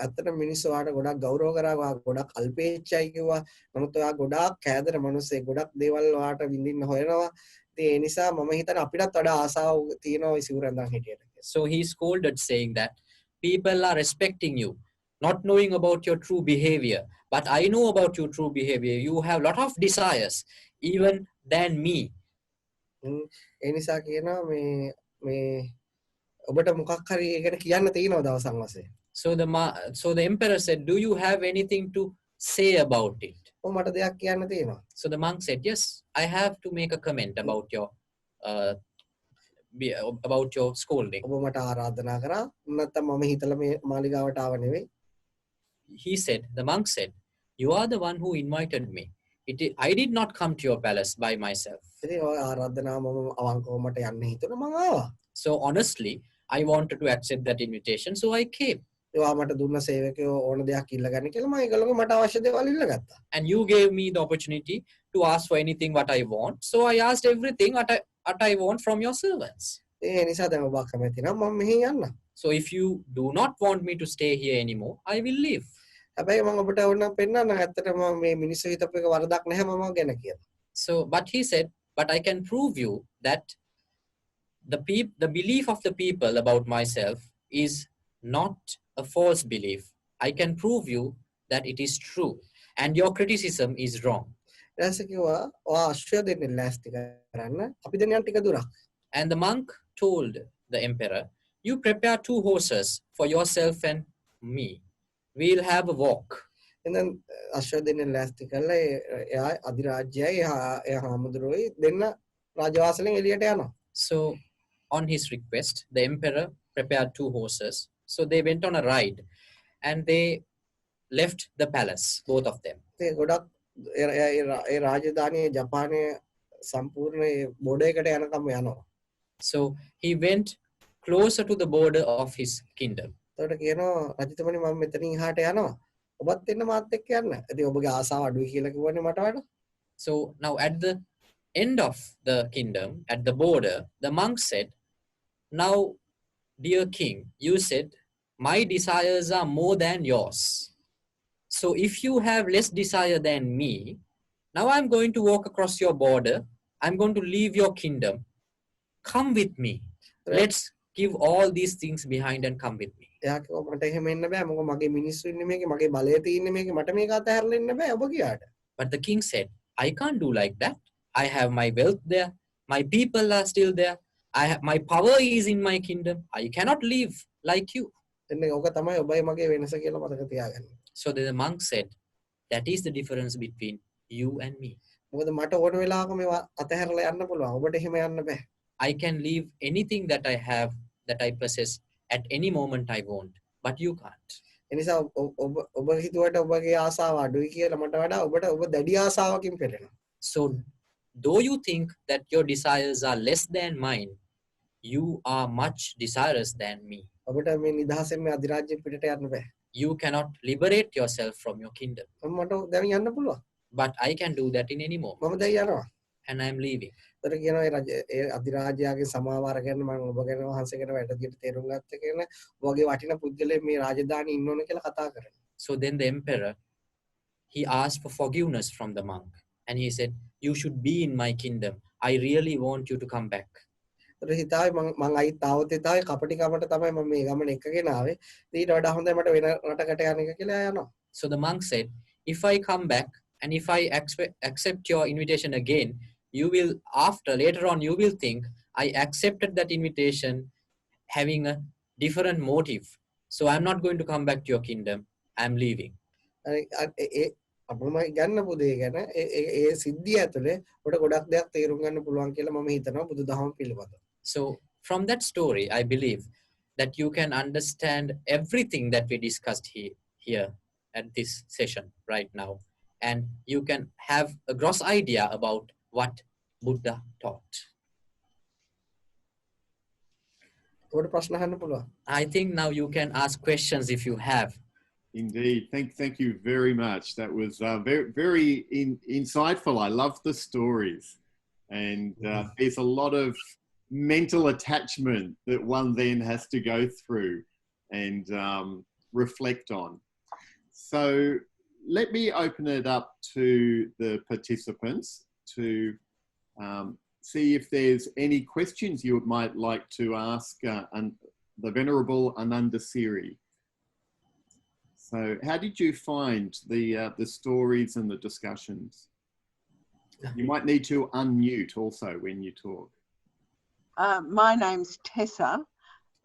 ඇත්තට මිනිස්සු ඔයාට ගොඩක් ගෞරව කරා ඔයා ගොඩක් අල්පේච්චයි කිව්වා. නමුත් ඔයා ගොඩාක් කෑදර මිනිස්සෙක් ගොඩක් දේවල් ඔයාට විඳින්න හොයනවා. ඉතින් ඒ නිසා මම හිතන අපිටත් වඩා ආසාව තියෙනවා සිවුරෙන්දන් හිටියට. So he scolded, saying that people are respecting you, not knowing about your true behavior. But I know about your true behavior. You have lot of desires, even than me. ඒ නිසා කියනවා මේ ඔබට මොකක් හරි ඒ ගැන කියන්න තියෙනවා දවසක් වශයෙන්. So the emperor said, do you have anything to say about it? ඔව් මට දෙයක් කියන්න තියෙනවා. So the monk said, yes, I have to make a comment about your scolding. ඔබ මට ආරාධනා කරා නැත්නම් මම හිතලා මේ මාලිගාවට ආව නෙවෙයි. The monk said, you are the one who invited me. I did not come to your palace by myself. ඉතින් ඔය ආරාධනාව මම අවංකව මට යන්න හිතුණා මම ආවා. So honestly, I wanted to accept that invitation, so I came. ඒවා මට දුන්න සේවකයෝ ඕන දෙයක් ඉල්ලගන්න කියලා මම ඒගොල්ලෝගේ මට අවශ්‍ය දේවල් ඉල්ලගත්තා. And you gave me the opportunity to ask for anything what I want. So I asked everything what I want from your servants. ඒ නිසා දැන් ඔබ කැමති නම් මම මෙහෙන් යන්න. So if you do not want me to stay here anymore, I will leave. හැබැයි මම ඔබට ඕන පෙන්නන්න ඇත්තටම මේ මිනිස්සු හිතපු එක වරදක් නැහැ මම ගැන කියලා. So but he said, but I can prove you that the belief of the people about myself is not a false belief. I can prove you that it is true and your criticism is wrong. ඊට කිව්වා ඔයා අශ්වය දෙන්න ලෑස්ති කරන්න අපි දැන් යන්න ටික දුරක්. And the monk told the emperor, you prepare 2 horses for yourself and me. We'll have a walk. එහෙනම් අශ්වය දෙන්න ලෑස්ති කරලා එයා අධිරාජ්‍යයයි එයා හාමුදුරුවෝයි දෙන්න රාජවාසලෙන් එළියට යනවා. So on his request, the emperor prepared 2 horses. So they went on a ride and they left the palace, both of them. ඒ ගොඩක් ඒ රාජධානියේ ජපානයේ සම්පූර්ණ බෝඩර් එකට යනකම් යනවා. So he went closer to the border of his kingdom. එතකොට කියනවා රජතුමනි මම මෙතනින් එහාට යනවා. ඔබත් එන්න මාත් එක්ක යන්න. ඉතින් ඔබගේ ආසාව අඩුයි කියලා කිව්වනේ මට වඩා. So now at the end of the kingdom, at the border, the monk said, now, dear king, you said, my desires are more than yours. So if you have less desire than me, now I'm going to walk across your border. I'm going to leave your kingdom. Come with me. Let's give all these things behind and come with me. එයා කිව්වා මට එහෙම එන්න බෑ මොකද මගේ මිනිස්සු ඉන්නේ මේකේ මගේ බලය තියෙන්නේ මේකේ මට මේක අතහැරලා ඉන්න බෑ ඔබ ගියාට. But the king said, I can't do like that. I have my wealth there. My people are still there. My power is in my kingdom. I cannot live like you. එන්නේ ඔක තමයි ඔබයි මගේ වෙනස කියලා මතක තියාගන්න. So the monk said, that is the difference between you and me. මොකද මට ඕන වෙලාවක මේවා අතහැරලා යන්න පුළුවන්. ඔබට එහෙම යන්න බෑ. I can leave anything that I have, that I possess at any moment I want, but you can't. එනිසා ඔබ හිතුවට ඔබගේ ආසාව අඩුයි කියලා මට වඩා ඔබ දැඩි ආසාවකින් පෙළෙනවා. So though you think that your desires are less than mine, you are much desirous than me. ඔබට මේ නිදහසෙන් මේ අධිරාජ්‍යයෙන් පිටට යන්න බෑ. You cannot liberate yourself from your kingdom. මට දැන් යන්න පුළුවන්. But I can do that in any moment. මම දැන් යනවා. And I am leaving. ඒතර කියනවා ඒ අධිරාජ්‍යයාගේ සමාව අරගෙන මම ඔබ ගැන වහන්සේ ගැන වැටදියට තේරුම් ගත්ත කියන ඔබගේ වටින පුද්ගලයෙක් මේ රාජධානි ඉන්න ඕන කියලා කතා කරනවා. So then the emperor, he asked for forgiveness from the monk. And he said, you should be in my kingdom. I really want you to come back. ඒතර හිතාවේ මං අයිත් තාවත් හිතාවේ කපටිකමට තමයි මම මේ ගමන එකගෙන ආවේ. ඊට වඩා හොඳයි මට වෙන රටකට යන්න එක කියලා යනවා. So the monk said, if I come back and if I accept your invitation again, you will, later on, you will think I accepted that invitation having a different motive. So I'm not going to come back to your kingdom. I'm leaving. අපම ගන්න පුදේ ගැන ඒ සිද්ධිය ඇතුලේ ඔබට ගොඩක් දෙයක් තේරුම් ගන්න පුළුවන් කියලා මම හිතනවා බුදුදහම පිළිබඳව. So from that story, I believe that you can understand everything that we discussed here at this session right now. And you can have a gross idea about what Buddha taught. ඔබට ප්‍රශ්න අහන්න පුළුවන්. I think now you can ask questions if you have. Indeed. Thank you very much. That was very insightful. I love the stories. And there's a lot of mental attachment that one then has to go through and reflect on. So let me open it up to the participants to see if there's any questions you might like to ask the Venerable Ananda Siri. So how did you find the stories and the discussions? You might need to unmute also when you talk. My name's Tessa,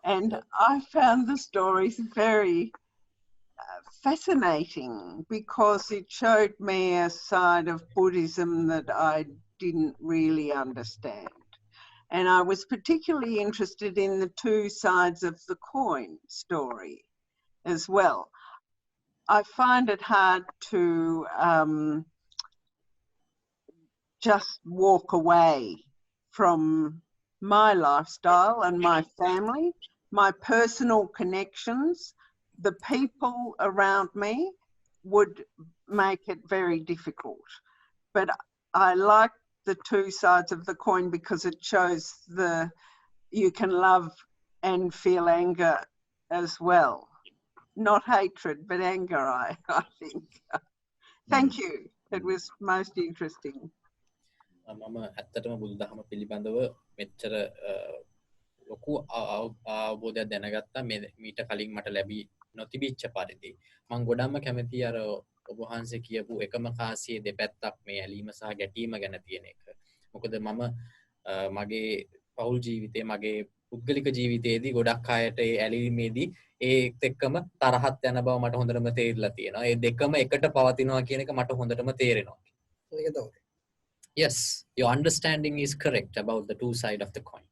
and I found the stories very fascinating because it showed me a side of Buddhism that I didn't really understand. And I was particularly interested in the two sides of the coin story as well. I find it hard to just walk away from my lifestyle and my family, my personal connections. The people around me would make it very difficult. But I like the two sides of the coin because it shows you can love and feel anger as well. Not hatred, but anger, I think. Thank you. It was most interesting. මම ඇත්තටම බුදුදහම පිළිබඳව මෙච්චර ලොකු අවබෝධයක් දැනගත්තා මීට කලින් මට ලැබී නොතිබිච්ච පරිදි මම ගොඩක්ම කැමති අර ඔබ වහන්සේ කියපු එකම කාසියේ දෙපැත්තක් මේ ඇලීම සහ ගැටීම ගැන තියෙන එක. මොකද මම මගේ පෞල් ජීවිතේ මගේ පුද්ගලික ජීවිතයේදී ගොඩක් අයට ඒ ඇලීමේදී ඒත් එක්කම තරහත් යන බව මට හොඳටම තේරිලා තියෙනවා. ඒ දෙකම එකට පවතිනවා කියන එක මට හොඳටම තේරෙනවා. ඒක තමයි. Yes, your understanding is correct about the two sides of the coin.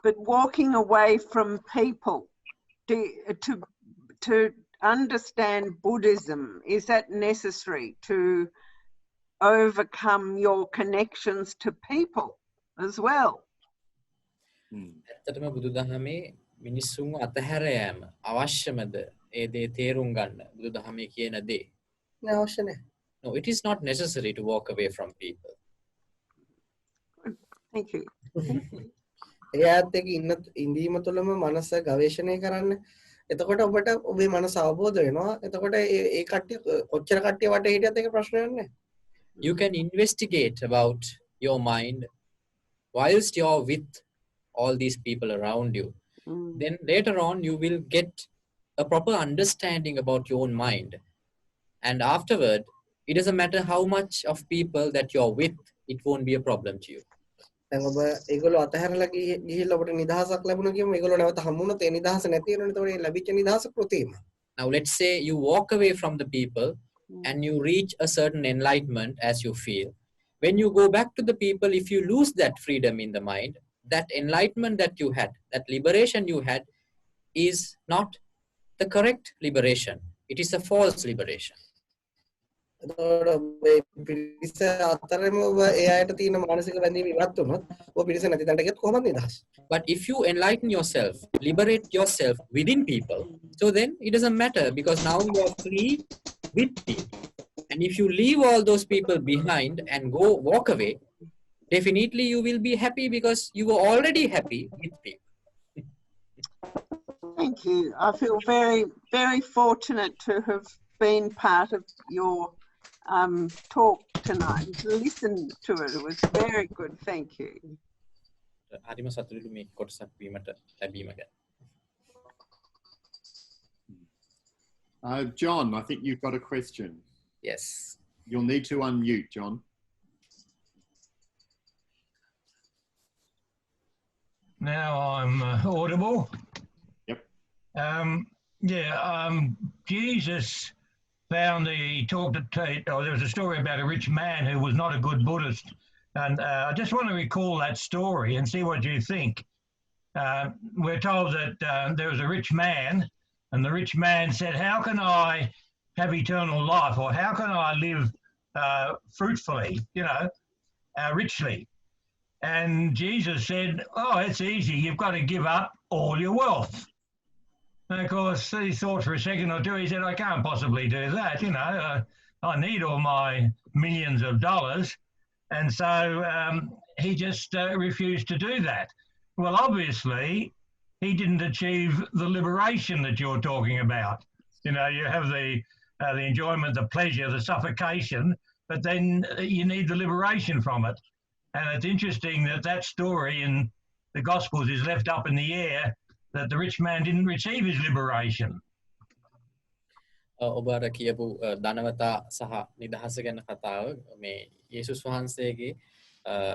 But walking away from people to understand Buddhism, is that necessary to overcome your connections to people as well? ඇත්තටම බුදුදහමේ මිනිස්සුන්ව අතහැර යෑම අවශ්‍යමද? ඒ දේ තේරුම් ගන්න බුදුදහමේ කියන දේ. නෑ අවශ්‍ය නෑ. No, it is not necessary to walk away from people. Thank you. එයාත් එක්ක ඉඳීම තුළම මනස ගවේෂණය කරන්න. එතකොට ඔබට ඔබේ මනස අවබෝධ වෙනවා. එතකොට ඒ කට්ටිය කොච්චර කට්ටිය වටේ හිටියත් ඒක ප්‍රශ්නයක් නෑ. You can investigate about your mind whilst you're with all these people around you. Then later on you will get a proper understanding about your own mind. And afterward, it doesn't matter how much of people that you're with, it won't be a problem to you. දැන් ඔබ ඒගොල්ලෝ අතහැරලා ගිහිල්ලා ඔබට නිදහසක් ලැබුණා කියමු. ඒගොල්ලෝ නැවත හම්බුනොත් ඒ නිදහස නැති වෙනවනේ. ඒතකොට ඒ ලැබිච්ච නිදහස කෘතිම. Now let's say you walk away from the people and you reach a certain enlightenment as you feel. When you go back to the people, if you lose that freedom in the mind, that enlightenment that you had, that liberation you had, is not the correct liberation. It is a false liberation. පිරිස අතරම ඔබ ඒ අයට තියෙන මානසික බැඳීම ඉවත් වුණොත් ඔබ පිරිස නැති තැනට ගියත් කොහොමද නිදහස්? But if you enlighten yourself, liberate yourself within people, so then it doesn't matter because now you are free with people. And if you leave all those people behind and go walk away, definitely you will be happy because you were already happy with people. Thank you. I feel very, very fortunate to have been part of your talk tonight. To listen to it, it was very good. Thank you. හරිම සතුටුයි මේ කොටසක් වීමට ලැබීම ගැන. John, I think you've got a question. Yes. You'll need to unmute, John. Now I'm audible. Yep. Jesus found he talked there was a story about a rich man who was not a good Buddhist, and I just want to recall that story and see what you think. We're told that there was a rich man, and the rich man said, "How can I have eternal life, or how can I live fruitfully, richly?" And Jesus said, "Oh, it's easy. You've got to give up all your wealth." And of course, he thought for a second or two. He said, "I can't possibly do that. I need all my millions of dollars." And so he just refused to do that. Well, obviously, he didn't achieve the liberation that you're talking about. You know, you have the enjoyment, the pleasure, the suffocation, but then you need the liberation from it. And it's interesting that that story in the Gospels is left up in the air, that the rich man didn't receive his liberation. ඔබ අර කියපු ධනවතා සහ නිදහස ගැන කතාව මේ යේසුස් වහන්සේගේ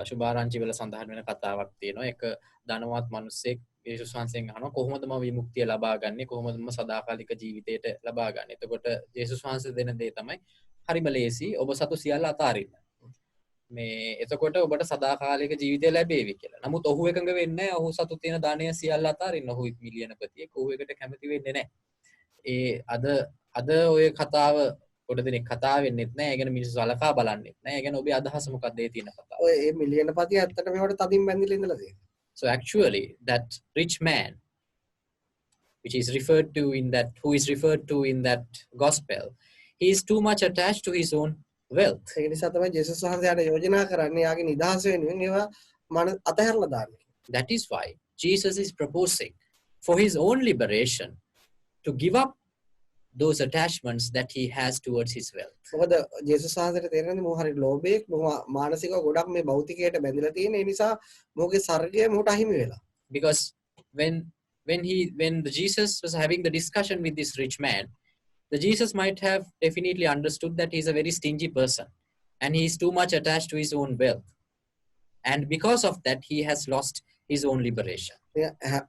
සුභාරංචි වල සඳහන් වෙන කතාවක් තියෙනවා. එක ධනවත් මිනිස්සෙක් යේසුස් වහන්සේගෙන් අහනවා කොහොමද මම විමුක්තිය ලබා ගන්නේ, කොහොමද මම සදාකාලික ජීවිතයට ලබා ගන්නේ. එතකොට යේසුස් වහන්සේ දෙන දේ තමයි හරිම ලේසි, ඔබ සතු සියල්ල අතාරින්න. මේ එතකොට ඔබට සදාකාලික ජීවිතය ලැබේවි කියලා. නමුත් ඔහු එකඟ වෙන්නේ නැහැ. ඔහු සතු තියෙන ධනය සියල්ල අතාරින්න. ඔහු මිලියනපතියෙක්. ඔහු එකට කැමති වෙන්නේ නැහැ. අද ඔය කතාව පොඩ දෙනෙක් කතා වෙන්නෙත් නැහැ. ඒ ගැන මිනිස්සු සලකා බලන්නෙත් නැහැ. ඒ ගැන ඔබේ අදහස මොකක්ද ඒ තියෙන කතාව? ඔය මේ මිලියනපතිය ඇත්තට මේවට තදින් බැඳිලා ඉඳලා තියෙනවා. So actually that rich man which is referred to in that who is referred to in that gospel, he is too much attached to his own wealth. ඒ නිසා තමයි ජේසුස් වහන්සේට යෝජනා කරන්නේ යාගේ නිදහස වෙනුවෙන් ඒවා මන අතහැරලා දාන්න. That is why Jesus is proposing for his own liberation to give up those attachments that he has towards his wealth. මොකද ජේසුස් වහන්සේට තේරෙන්නේ මොහ හරි ලෝභයක් මොහ මානසිකව ගොඩක් මේ භෞතිකයට බැඳිලා තියෙන. ඒ නිසා මොහුගේ සර්ගය මොහුට අහිමි වෙලා. Because when the Jesus was having the discussion with this rich man, the Jesus might have definitely understood that he is a very stingy person and he is too much attached to his own wealth. And because of that, he has lost his own liberation.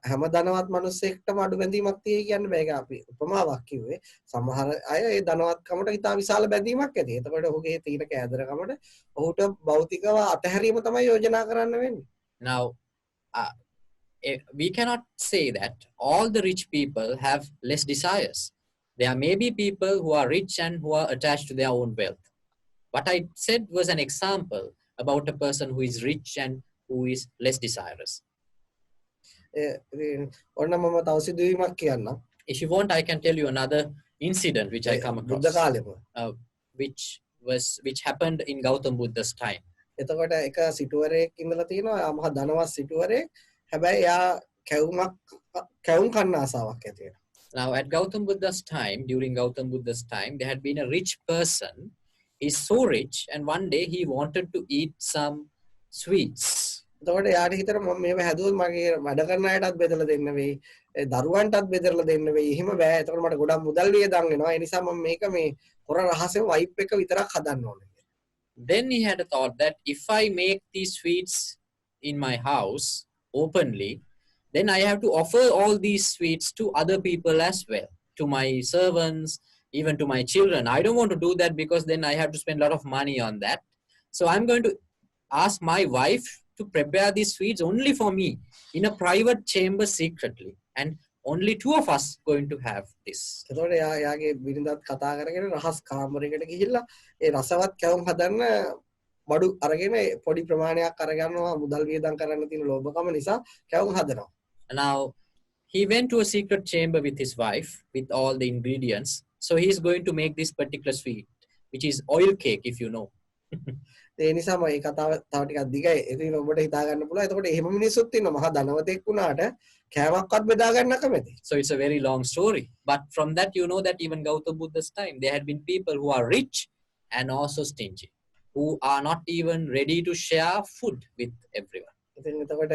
හැම ධනවත් මිනිස්සෙක්ටම අඩු බැඳීමක් තියෙයි කියන්න බෑ. ඒක අපි උපමාවක් කිව්වේ. සමහර අය ඒ ධනවත්කමට ඉතා විශාල බැඳීමක් ඇති. එතකොට ඔහුගේ තීන කෑදරකමට ඔහුට භෞතිකව අතහැරීම තමයි යෝජනා කරන්න වෙන්නේ. Now, we cannot say that all the rich people have less desires. There may be people who are rich and who are attached to their own wealth. What I said was an example about a person who is rich and who is less desirous. ඔන්න මම තව සිදුවීමක් කියන්නම්. If you want, I can tell you another incident which I come Buddha across, කාලෙම. which happened in Gautam Buddha's time. එතකොට එක සිටුවරයෙක් ඉඳලා තියෙනවා. එයා මහා ධනවත් සිටුවරයෙක්. හැබැයි එයා කැවුම් කන්න ආසාවක් ඇති වෙනවා. Now, at Gautam Buddha's time, during Gautam Buddha's time, there had been a rich person. He's so rich, and one day he wanted to eat some sweets. එතකොට යාට හිතන මම මේව හැදුවොත් මගේ වැඩ කරන අයටත් බෙදලා දෙන්න වෙයි, දරුවන්ටත් බෙදලා දෙන්න වෙයි. එහෙම බෑ. එතකොට මට ගොඩක් මුදල් වියදම් වෙනවා. ඒ නිසා මම මේක මේ හොර රහසෙම වයිප් එක විතරක් හදන්න ඕනේ. Then he had a thought that if I make these sweets in my house openly, then I have to offer all these sweets to other people as well, to my servants, even to my children. I don't want to do that because then I have to spend a lot of money on that. So I'm going to ask my wife to prepare these sweets only for me in a private chamber secretly, and only two of us going to have this. එතකොට යාගේ බිරිඳත් කතා කරගෙන රහස් කාමරයකට ගිහිල්ලා ඒ රසවත් කැවුම් හදන්න බඩු අරගෙන පොඩි ප්‍රමාණයක් අරගන්නවා. මුදල් වියදම් කරන්න තියෙන ලෝභකම නිසා කැවුම් හදනවා. Now, he went to a secret chamber with his wife with all the ingredients. So he is going to make this particular sweet, which is oil cake, if you know. ඒ නිසා මම මේ කතාව තව ටිකක් දිගයි. ඉතින් ඔබට හිතා ගන්න පුළුවන්. එතකොට එහෙම මිනිස්සුත් ඉන්නවා. මහා ධනවතෙක් වුණාට කෑමක්වත් බෙදා ගන්න කැමති. So it's a very long story. But from that, you know that even Gautam Buddha's time, there had been people who are rich and also stingy, who are not even ready to share food with everyone. ඉතින් එතකොට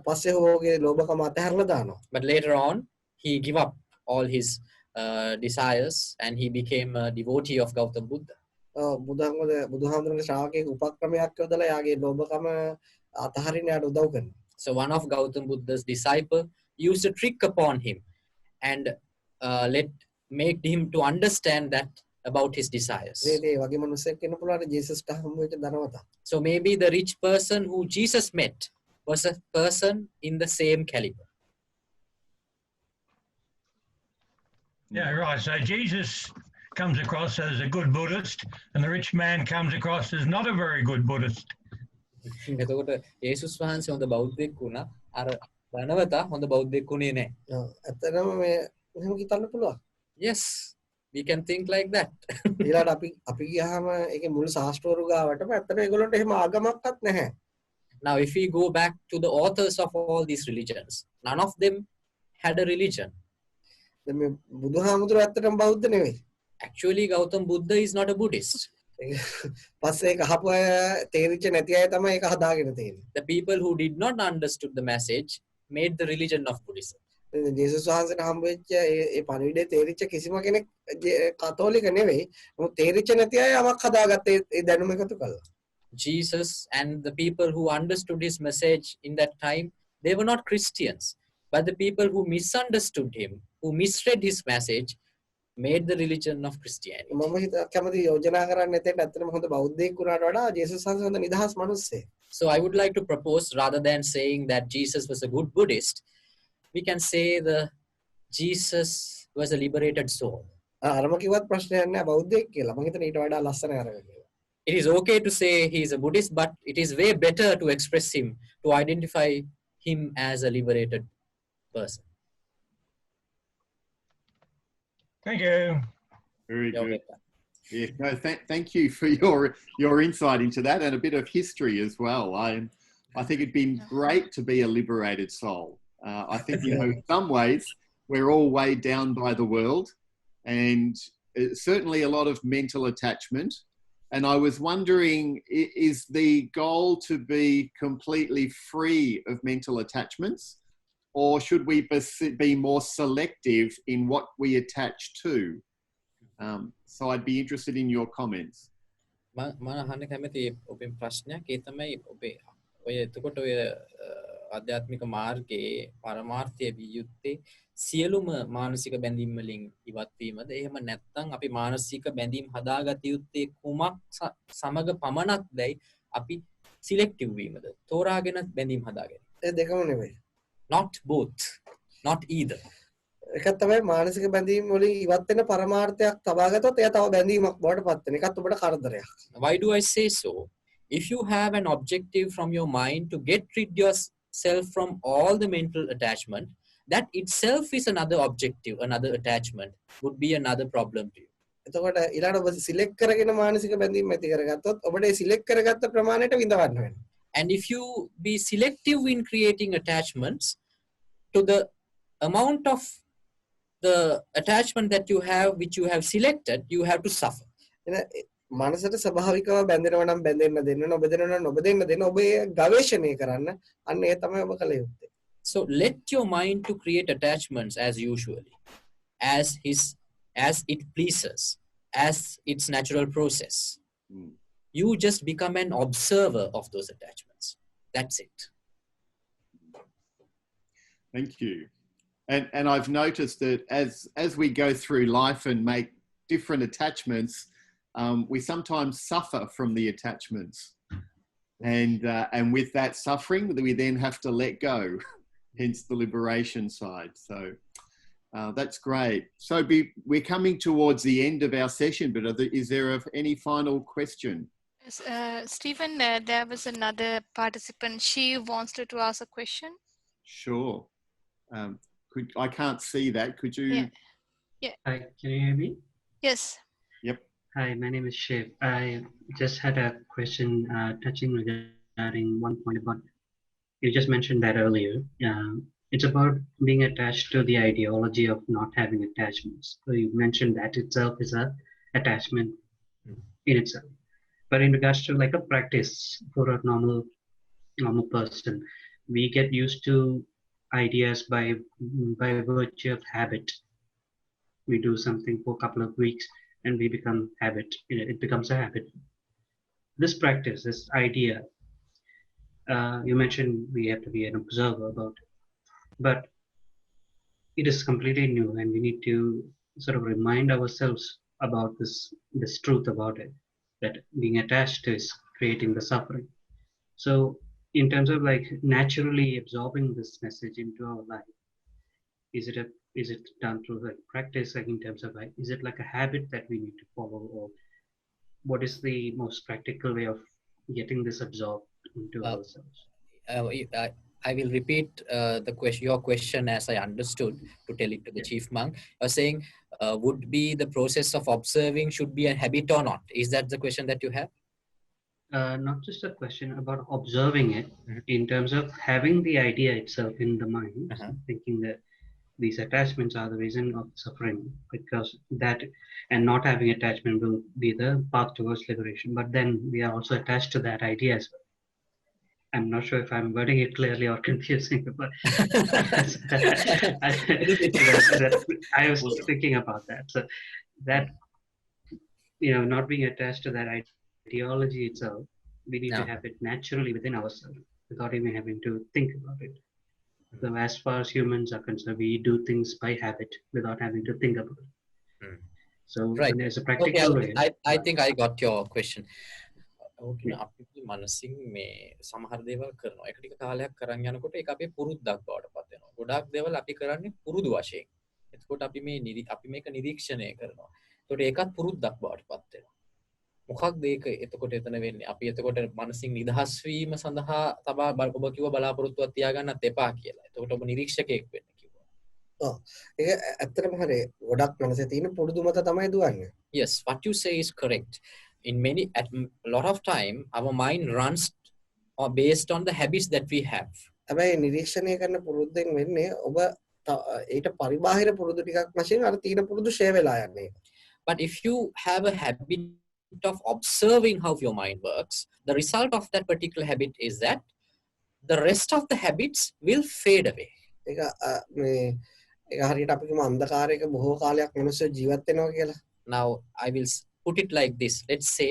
පස්සේ ඔහුගේ ලෝභකම අතහැරලා දානවා. But later on, he gave up all his desires and he became a devotee of Gautam Buddha. බුදුහාමුදුරන්ගේ ශ්‍රාවකයෙක් උපක්‍රමයක් යොදලා යාගේ ලෝභකම අතහරින්න යාට උදව් කරනවා. So one of Gautam Buddha's disciple used a trick upon him and made him to understand that about his desires. ඒ වගේ මිනිස්සෙක් වෙන්න පුළුවන් ජේසස්ට හමු වෙච්ච ධනවතා. So maybe the rich person who Jesus met was a person in the same caliber. Yeah, right. So Jesus comes across as a good Buddhist, and the rich man comes across as not a very good Buddhist. එතකොට යේසුස් වහන්සේ හොඳ බෞද්ධයෙක් වුණා. අර ධනවතා හොඳ බෞද්ධයෙක් වුණේ නැහැ. ඇත්තටම මේ එහෙම හිතන්න පුළුවන්. Yes, we can think like that. ඊළඟට අපි ගියාම ඒකේ මුළු ශාස්ත්‍රවරු ගාවටම ඇත්තට ඒගොල්ලන්ට එහෙම ආගමක්වත් නැහැ. Now, if we go back to the authors of all these religions, none of them had a religion. දැන් මේ බුදුහාමුදුරුවෝ ඇත්තටම බෞද්ධ නෙවෙයි. Actually, Gautam Buddha is not a Buddhist. පස්සේ ඒක අහපු අය තේරිච්ච නැති අය තමයි ඒක හදාගෙන තියෙන්නේ. The people who did not understood the message made the religion of Buddhism. ජේසුස් වහන්සේට හම්බ වෙච්ච ඒ පණිවිඩය තේරිච්ච කිසිම කෙනෙක් කතෝලික නෙවෙයි. මොකද තේරිච්ච නැති අය යමක් හදාගත්තේ ඒ දැනුම එකතු කළා. Jesus and the people who understood his message in that time, they were not Christians. But the people who misunderstood him, who misread his message, made the religion of Christianity. මම හිත කැමති යෝජනා කරන්න එතෙන්ට ඇත්තටම හොඳ බෞද්ධයෙක් වුණාට වඩා ජේසුස් වහන්සේ හොඳ නිදහස් මිනිස්සෙක්. So I would like to propose, rather than saying that Jesus was a good Buddhist, we can say the Jesus was a liberated soul. අරම කිව්වත් ප්‍රශ්නයක් නෑ බෞද්ධයෙක් කියලා. මම හිතන ඊට වඩා ලස්සන අරගෙන කියලා. It is okay to say he is a Buddhist, but it is way better to express him, to identify him as a liberated person. Thank you. Very You're good. welcome. Yeah, no, thank you for your insight into that and a bit of history as well. I think it'd been great to be a liberated soul. I think, you know, in some ways we're all weighed down by the world, and certainly a lot of mental attachment. And I was wondering, is the goal to be completely free of mental attachments, or should we be more selective in what we attach to? So I'd be interested in your comments. මම අහන්න කැමති ඔබෙන් ප්‍රශ්නයක්. ඒ තමයි ඔය එතකොට ඔය ආධ්‍යාත්මික මාර්ගයේ පරමාර්ථය විය යුත්තේ සියලුම මානසික බැඳීම් වලින් ඉවත් වීමද? එහෙම නැත්නම් අපි මානසික බැඳීම් හදාගත යුත්තේ කුමක් සමග පමණක්දයි අපි සිලෙක්ටිව් වීමද? තෝරාගෙන බැඳීම් හදාගෙන. ඒ දෙකම නෙවෙයි. Not both, not either. එකක් තමයි මානසික බැඳීම් වලින් ඉවත් වෙන පරමාර්ථයක් තබා ගත්තොත් එයා තව බැඳීමක් බවට පත් වෙන. ඒකත් ඔබට කරදරයක්. Why do I say so? If you have an objective from your mind to get rid yourself from all the mental attachment, that itself is another objective, another attachment, would be another problem to you. එතකොට ඊළඟ ඔබ select කරගෙන මානසික බැඳීම් ඇති කරගත්තොත් ඔබට ඒ select කරගත්ත ප්‍රමාණයට විඳවන්න වෙනවා. And if you be selective in creating attachments to the amount of the attachment that you have, which you have selected, you have to suffer. මනසට ස්වභාවිකව බැඳෙනවා නම් බැඳෙන්න දෙන්න, නොබැඳෙනවා නම් නොබැඳෙන්න දෙන්න. ඔබ ඒ ගවේෂණය කරන්න. අන්න ඒ තමයි ඔබ කළ යුත්තේ. So let your mind to create attachments as usually, as it pleases, as its natural process. You just become an observer of those attachments. That's it. Thank you. And I've noticed that as we go through life and make different attachments, we sometimes suffer from the attachments, and with that suffering, we then have to let go. Hence the liberation side. So that's great. So we're coming towards the end of our session, but is there any final question? Yes, Stephen, there was another participant. She wants to ask a question. Sure. I can't see that. Could you? Yeah. Hi, can you hear me? Yes. Yep. Hi, my name is Shiv. I just had a question touching regarding one point about, you just mentioned that earlier. It's about being attached to the ideology of not having attachments. So you mentioned that itself is a attachment in itself. But in regards to like a practice for a normal person, we get used to ideas by virtue of habit. We do something for a couple of weeks and we become habit. It becomes a habit. This practice, this idea, you mentioned we have to be an observer about it, but it is completely new, and we need to sort of remind ourselves about this truth about it, that being attached is creating the suffering. So in terms of like naturally absorbing this message into our life, is it done through like practice, like in terms of like, is it like a habit that we need to follow, or what is the most practical way of getting this absorbed into ourselves? I will repeat your question as I understood, to tell it to the chief monk. You are saying, would be the process of observing should be a habit or not? Is that the question that you have? not just a question about observing it in terms of having the idea itself in the mind, thinking that these attachments are the reason of suffering, because that and not having attachment will be the path towards liberation. But then we are also attached to that idea as well. I'm not sure if I'm wording it clearly or confusing, but I was thinking about that. So that, not being attached to that ideology itself, we need to have it naturally within ourselves without even having to think about it. So as far as humans are concerned, we do things by habit without having to think about it. So Right. there's a practical way. I think I got your question. අපි මනසින් මේ සමහර දේවල් කරනවා. එක ටික කාලයක් කරන් යනකොට ඒක අපේ පුරුද්දක් බවට පත් වෙනවා. ගොඩාක් දේවල් අපි කරන්නේ පුරුදු වශයෙන්. එතකොට අපි මේක නිරීක්ෂණය කරනවා. එතකොට ඒකත් පුරුද්දක් බවට පත් වෙනවා. මොකක්ද ඒක එතකොට එතන වෙන්නේ? අපි එතකොට මනසින් නිදහස් වීම සඳහා තබා ඔබ කිව්ව බලාපොරොත්තුවක් තියාගන්නත් එපා කියලා. එතකොට ඔබ නිරීක්ෂකයෙක් වෙන්න කිව්වා. ඔව්. ඒක ඇත්තටම හරිය. ගොඩක් මනසේ තියෙන පුරුදු මත තමයි දුවන්නේ. Yes, what you say is correct. At a lot of time our mind runs based on the habits that we have. හැබැයි නිරීක්ෂණය කරන පුරුද්දෙන් වෙන්නේ ඔබ ඊට පරිබාහිර පුරුදු ටිකක් වශයෙන් අර තියෙන පුරුදු ෂේ වෙලා යන්නේ. But if you have a habit of observing how your mind works, the result of that particular habit is that the rest of the habits will fade away. ඒක හරියට අපි කියමු අන්ධකාරයක බොහෝ කාලයක් මිනිස්සු ජීවත් වෙනවා කියලා. Now I will put it like this. Let's say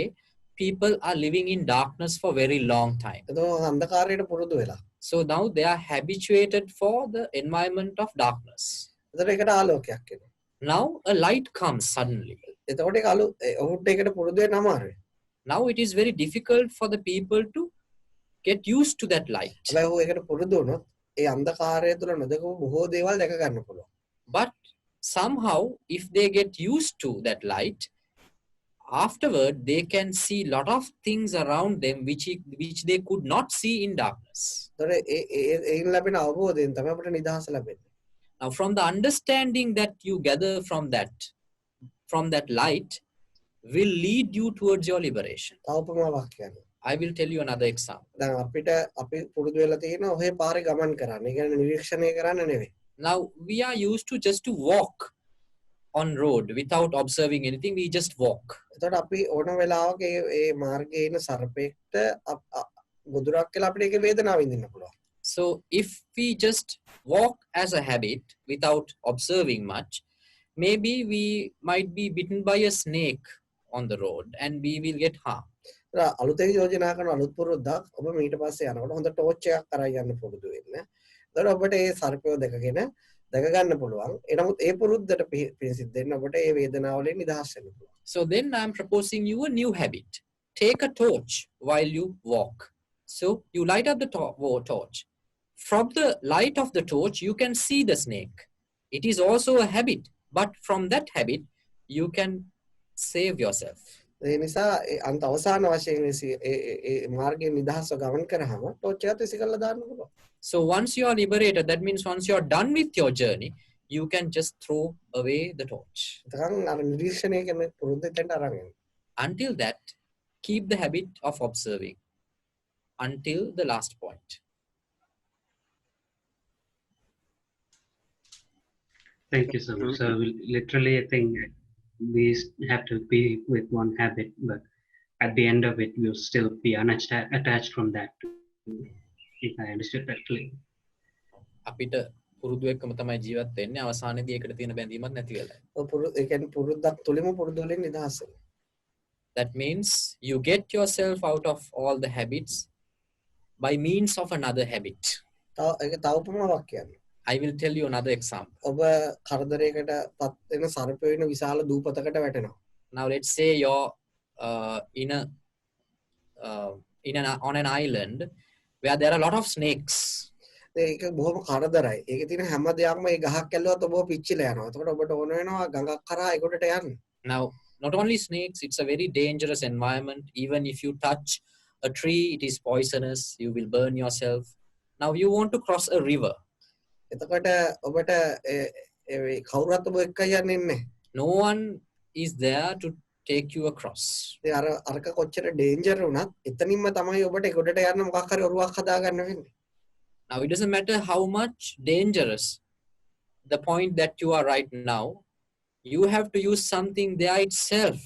people are living in darkness for very long time. එතකොට අන්ධකාරයට පුරුදු වෙලා. So now they are habituated for the environment of darkness. එතකොට ඒකට ආලෝකයක් එනවා. Now a light comes suddenly. එතකොට ඒක ඔහුට ඒකට පුරුදු වෙන්න අමාරුයි. Now it is very difficult for the people to get used to that light. හැබැයි ඔහු ඒකට පුරුදු වුණොත් ඒ අන්ධකාරය තුල නොදකපු බොහෝ දේවල් දැක ගන්න පුළුවන්. But somehow if they get used to that light, afterward they can see lot of things around them which they could not see in darkness. ඒන් ලැබෙන අවබෝධයෙන් තමයි අපිට නිදහස ලැබෙන්නේ. Now from the understanding that you gather from that light will lead you towards your liberation. තව උපමාවක් කියන්න. I will tell you another example. දැන් අපිට අපි පුරුදු වෙලා තියෙන ඔහේ පාරේ ගමන් කරන්න. ඒ කියන්නේ නිරීක්ෂණය කරන්න නෙවෙයි. Now we are used to just to walk on road without observing anything. We just walk. එතකොට අපි ඕන වෙලාවක ඒ මාර්ගයේ ඉන්න සර්පෙක්ට ගොදුරක් කියලා අපිට ඒකේ වේදනාව විඳින්න පුළුවන්. So if we just walk as a habit without observing much, maybe we might be bitten by a snake on the road and we will get harmed. අලුතෙන් යෝජනා කරන අලුත් පුරුද්දක් ඔබ මීට පස්සේ යනකොට හොඳ ටෝච් එකක් කරන් යන්න පුරුදු වෙන්න. එතකොට ඔබට ඒ සර්පයෝ දැක ගන්න පුළුවන්. එනමුත් ඒ පුරුද්දට පිළිසිද්ද දෙන්න ඔබට ඒ වේදනාවලින් නිදහස් වෙන්න පුළුවන්. So then I am proposing you a new habit. Take a torch while you walk. So you light up the torch. From the light of the torch you can see the snake. It is also a habit, but from that habit you can save yourself. ඒ නිසා අන්ත අවසාන වශයෙන් ඒ මාර්ගයේ නිදහස්ව ගමන් කරාම torch එකත් විසි කරලා දාන්න පුළුවන්. So once you are liberated, that means once you are done with your journey, you can just throw away the torch. Until that, keep the habit of observing until the last point. Thank you so much. So literally, I think we have to be with one habit, but at the end of it, we'll still be unattached from that. If I understood that clearly. අපිට පුරුදු එක්කම තමයි ජීවත් වෙන්නේ. අවසානයේදී ඒකට තියෙන බැඳීමක් නැති වෙලා. ඒ කියන්නේ පුරුද්දක් තුලින්ම පුරුදු වලින් නිදහස් වෙනවා. That means you get yourself out of all the habits by means of another habit. ඒක තව උපමාවක් කියන්න. I will tell you another example. ඔබ කරදරයකට පත් වෙන සර්පය වෙන විශාල දූපතකට වැටෙනවා. Now let's say you're on an island where there are a lot of snakes. ඒක බොහොම කරදරයි. ඒකේ තියෙන හැම දෙයක්ම ඒ ගහක් ඇල්ලුවත් ඔබ පිච්චිලා යනවා. එතකොට ඔබට ඕන වෙනවා ගඟක් කරා ඒකට යන්න. Now not only snakes, it's a very dangerous environment. Even if you touch a tree, it is poisonous. You will burn yourself. Now you want to cross a river. එතකොට ඔබට කවුරුත් ඔබ එක්ක යන්නේ නැහැ. No one is there to take you across. අරක කොච්චර danger වුණත් එතනින්ම තමයි ඔබට ඒකට යන්න මොකක් හරි ඔරුවක් හදාගන්න වෙන්නේ. Now, it doesn't matter how much dangerous the point that you are right now, you have to use something there itself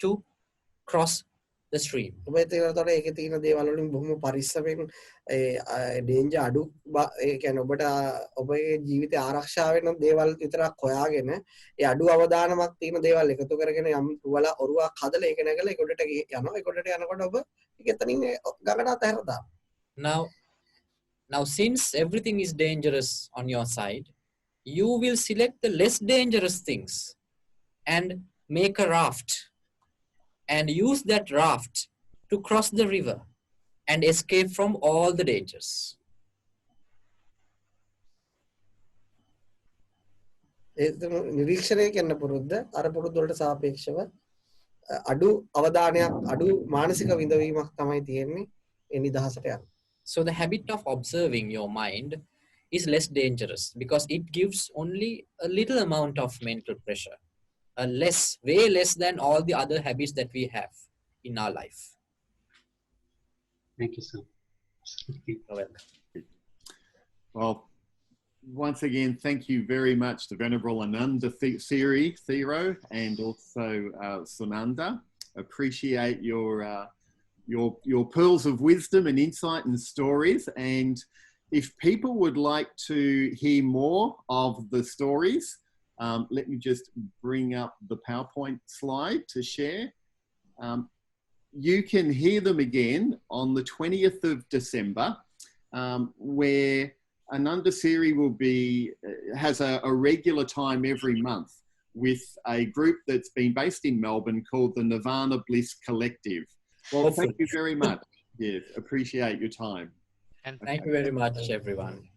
to cross the stream. ඔබ ඒතකොට ඒකේ තියෙන දේවල් වලින් බොහොම පරිස්සමෙන් ඩේන්ජර් අඩු ඒ කියන්නේ ඔබට ඔබේ ජීවිතය ආරක්ෂා වෙන දේවල් විතරක් හොයාගෙන ඒ අඩු අවදානමක් තියෙන දේවල් එකතු කරගෙන යම් තුවල ඔරුවක් හදලා ඒක නැගලා ඒකට යනවා. ඒකට යනකොට ඔබ ඒක එතනින් ගඟට අතහැර දානවා. Now, since everything is dangerous on your side, you will select the less dangerous things and make a raft and use that raft to cross the river and escape from all the dangers. නිරීක්ෂණය කරන පුරුද්ද අර පුරුද්ද වලට සාපේක්ෂව අඩු අවධානයක් අඩු මානසික විඳවීමක් තමයි තියෙන්නේ ඒ නිදහසට යන්න. So the habit of observing your mind is less dangerous because it gives only a little amount of mental pressure, way less than all the other habits that we have in our life. Thank you, sir. You're welcome. Well, once again, thank you very much to Venerable Ananda Thero and also Sunanda. Appreciate your pearls of wisdom and insight and stories. And if people would like to hear more of the stories, let me just bring up the PowerPoint slide to share. You can hear them again on the 20th of December, where Ananda Siri has a regular time every month with a group that's been based in Melbourne called the Nirvana Bliss Collective. Well, thank you very much. Yes, appreciate your time. And thank you very much, everyone.